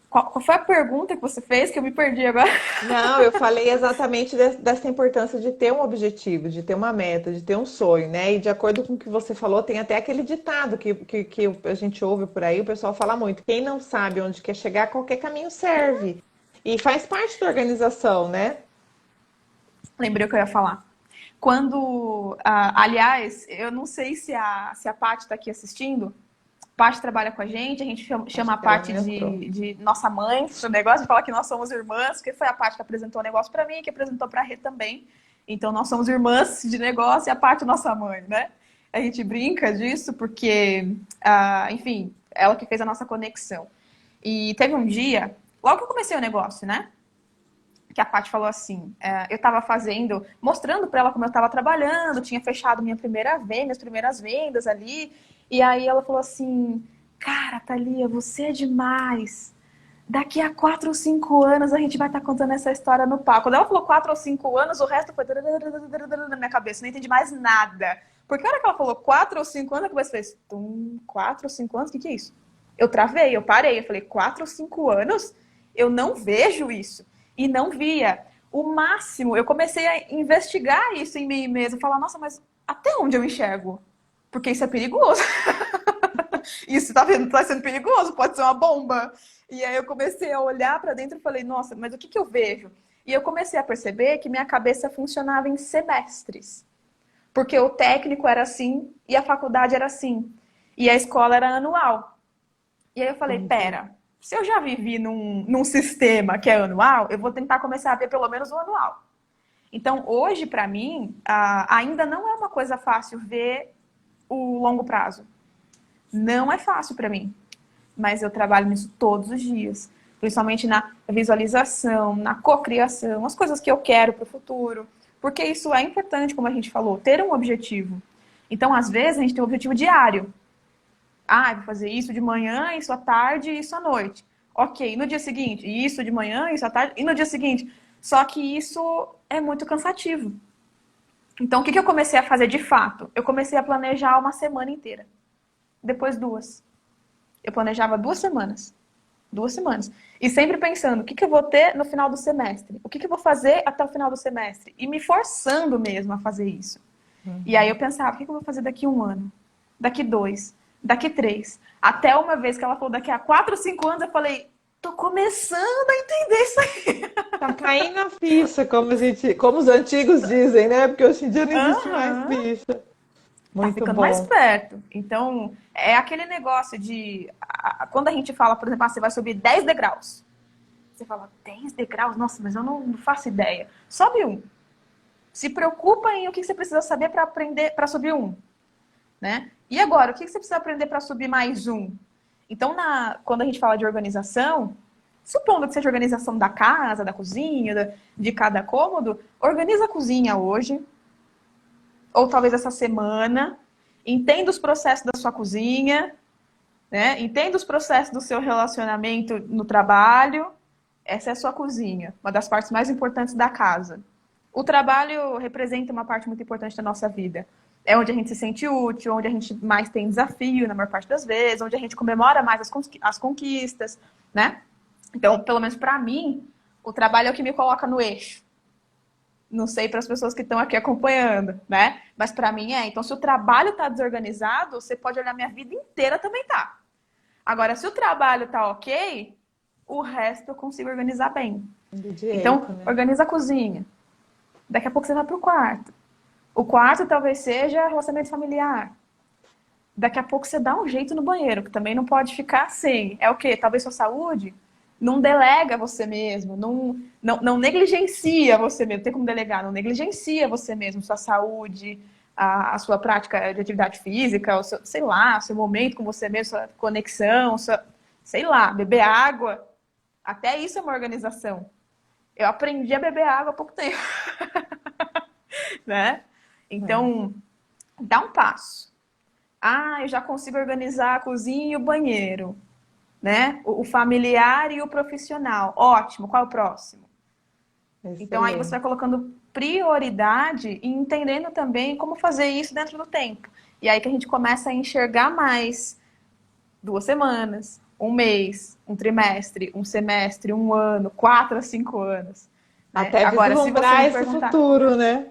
qual foi a pergunta que você fez que eu me perdi agora? Não, eu falei exatamente dessa importância de ter um objetivo, de ter uma meta, de ter um sonho, né? E de acordo com o que você falou, tem até aquele ditado que a gente ouve por aí, o pessoal fala muito: quem não sabe onde quer chegar, qualquer caminho serve. E faz parte da organização, né? Lembrei o que eu ia falar. Quando, aliás, eu não sei se a Paty está aqui assistindo. A Paty trabalha com a gente chama Acho a que ela Paty não entrou. de nossa mãe, o negócio de falar que nós somos irmãs, porque foi a Paty que apresentou o negócio para mim, que apresentou para a Rê também. Então nós somos irmãs de negócio e a Paty nossa mãe, né? A gente brinca disso porque, enfim, ela que fez a nossa conexão. E teve um dia, logo que eu comecei o negócio, né? Que a Paty falou assim, eu estava fazendo, mostrando para ela como eu estava trabalhando, tinha fechado minha primeira venda, minhas primeiras vendas ali, e aí ela falou assim, cara, Thalia, você é demais. daqui a 4 ou 5 anos a gente vai estar contando essa história no palco. Quando ela falou 4 ou 5 anos, o resto foi na minha cabeça, não entendi mais nada. Porque a hora que ela falou 4 ou 5 anos, a cabeça fez 4 ou 5 anos, o que é isso? Eu travei, eu parei, eu falei 4 ou 5 anos? Eu não vejo isso. E não via. O máximo, eu comecei a investigar isso em mim mesma, falar, nossa, mas até onde eu enxergo? Porque isso é perigoso. Isso tá vendo, tá sendo perigoso, pode ser uma bomba. E aí eu comecei a olhar para dentro e falei, nossa, mas o que eu vejo? E eu comecei a perceber que minha cabeça funcionava em semestres. Porque o técnico era assim e a faculdade era assim. E a escola era anual. E aí eu falei, Entendi. pera, se eu já vivi num sistema que é anual, eu vou tentar começar a ver pelo menos o anual. Então, hoje, para mim, ainda não é uma coisa fácil ver o longo prazo. Não é fácil para mim, mas eu trabalho nisso todos os dias, principalmente na visualização, na cocriação, as coisas que eu quero para o futuro, porque isso é importante, como a gente falou, ter um objetivo. Então, às vezes, a gente tem um objetivo diário. Ah, eu vou fazer isso de manhã, isso à tarde, isso à noite. Ok, no dia seguinte, isso de manhã, isso à tarde, e no dia seguinte. Só que isso é muito cansativo. Então, o que eu comecei a fazer de fato? Eu comecei a planejar uma semana inteira. Depois 2. Eu planejava 2 semanas. 2 semanas. E sempre pensando, o que eu vou ter no final do semestre? O que eu vou fazer até o final do semestre? E me forçando mesmo a fazer isso. E aí eu pensava, o que eu vou fazer daqui 1 ano? Daqui 2? Daqui 3? Até uma vez que ela falou daqui a 4 ou 5 anos, eu falei, tô começando a entender isso aí. Tá caindo a ficha, como os antigos dizem, né? Porque hoje em dia não existe mais Aham. ficha. Tá Muito ficando mais bom. perto. Então, é aquele negócio de... Quando a gente fala, por exemplo, você vai subir 10 degraus. Você fala, 10 degraus? Nossa, mas eu não faço ideia. Sobe um. Se preocupa em o que você precisa saber para aprender, para subir um. Né? E agora, o que você precisa aprender para subir mais um? Então, quando a gente fala de organização, supondo que seja organização da casa, da cozinha, de cada cômodo, organiza a cozinha hoje, ou talvez essa semana, entenda os processos da sua cozinha, né? Entenda os processos do seu relacionamento no trabalho. Essa é a sua cozinha, uma das partes mais importantes da casa. O trabalho representa uma parte muito importante da nossa vida. É onde a gente se sente útil, onde a gente mais tem desafio, na maior parte das vezes, onde a gente comemora mais as conquistas, né? Então, pelo menos para mim, o trabalho é o que me coloca no eixo. Não sei para as pessoas que estão aqui acompanhando, né? Mas para mim é. Então, se o trabalho está desorganizado, você pode olhar minha vida inteira também tá. Agora, se o trabalho tá ok, o resto eu consigo organizar bem. Do Então, jeito, né? organiza a cozinha. Daqui a pouco você vai pro quarto. O quarto talvez seja relacionamento familiar. Daqui a pouco você dá um jeito no banheiro, que também não pode ficar sem. É o quê? Talvez sua saúde. Não delega você mesmo, não negligencia você mesmo. Tem como delegar, não negligencia você mesmo, sua saúde, a sua prática de atividade física, o seu, sei lá, seu momento com você mesmo, sua conexão, sei lá, beber água. Até isso é uma organização. Eu aprendi a beber água há pouco tempo, né? É. Então, dá um passo. Ah, eu já consigo organizar a cozinha e o banheiro, né? O familiar e o profissional. Ótimo, qual é o próximo? Então aí você vai Excelente. colocando prioridade e entendendo também como fazer isso dentro do tempo. E aí que a gente começa a enxergar mais 2 semanas, um mês, um trimestre, um semestre, um ano, 4 a 5 anos. Né? Até Agora, se você vislumbrar me esse perguntar, futuro, né?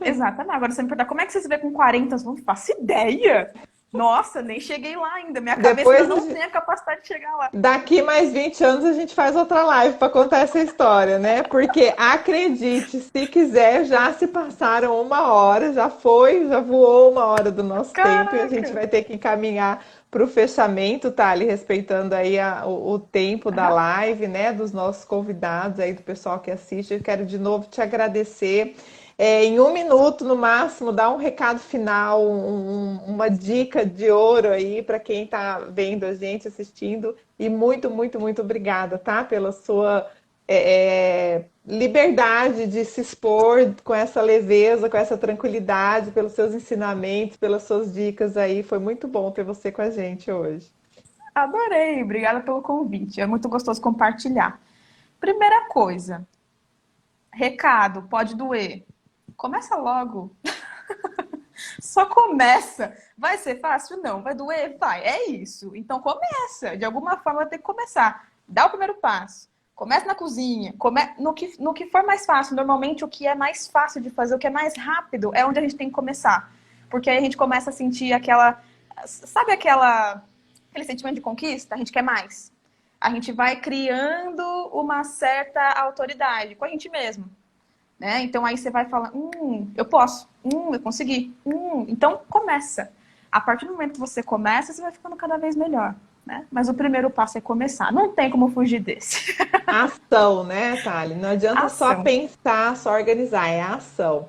exatamente, agora se você me perguntar como é que você se vê com 40 anos, não faço ideia. Nossa, nem cheguei lá ainda. Minha cabeça ainda Depois, não tem a capacidade de chegar lá. daqui mais 20 anos, a gente faz outra live para contar essa história, né? Porque acredite, se quiser, já se passaram 1 hora, já foi, já voou 1 hora do nosso tempo e a gente Caraca! vai ter que encaminhar para o fechamento, tá? Ali respeitando aí o tempo da Aham. live, né? Dos nossos convidados aí, do pessoal que assiste. Eu quero de novo te agradecer. Em 1 minuto, no máximo, dá um recado final, uma dica de ouro aí para quem está vendo a gente, assistindo. E muito, muito, muito obrigada, tá? Pela sua liberdade de se expor com essa leveza, com essa tranquilidade, pelos seus ensinamentos, pelas suas dicas aí. Foi muito bom ter você com a gente hoje. Adorei, obrigada pelo convite. É muito gostoso compartilhar. Primeira coisa, recado, pode doer. Começa logo. Só começa. Vai ser fácil? Não. Vai doer? Vai. É isso. Então começa. De alguma forma vai ter que começar. Dá o primeiro passo. Comece na cozinha. No que for mais fácil. Normalmente o que é mais fácil de fazer, o que é mais rápido, é onde a gente tem que começar. Porque aí a gente começa a sentir aquela. Sabe aquele sentimento de conquista? A gente quer mais. A gente vai criando uma certa autoridade com a gente mesmo. Né? Então aí você vai falar, eu posso, eu consegui, então começa. A partir do momento que você começa, você vai ficando cada vez melhor, né? Mas o primeiro passo é começar, não tem como fugir desse. Ação, né, Thali? Não adianta só Ação, pensar, só organizar, é a ação.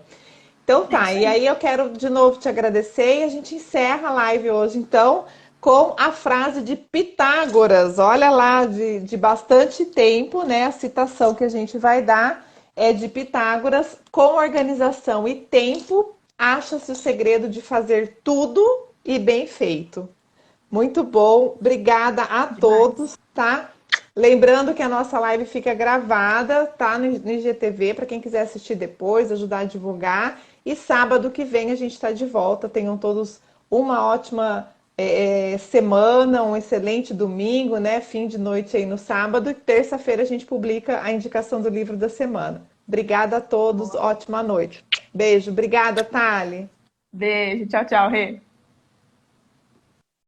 Então é tá, isso e aí. aí eu quero de novo te agradecer e a gente encerra a live hoje, então, com a frase de Pitágoras. Olha lá, de bastante tempo, né? A citação que a gente vai dar é de Pitágoras: com organização e tempo, acha-se o segredo de fazer tudo e bem feito. Muito bom, obrigada a Demais. todos, tá? Lembrando que a nossa live fica gravada, tá? No IGTV, para quem quiser assistir depois, ajudar a divulgar. E sábado que vem a gente está de volta. Tenham todos uma ótima semana, um excelente domingo, né? Fim de noite aí no sábado. E terça-feira a gente publica a indicação do livro da semana. Obrigada a todos, Boa. ótima noite. Beijo, obrigada, Thali. Beijo, tchau, tchau, Rê.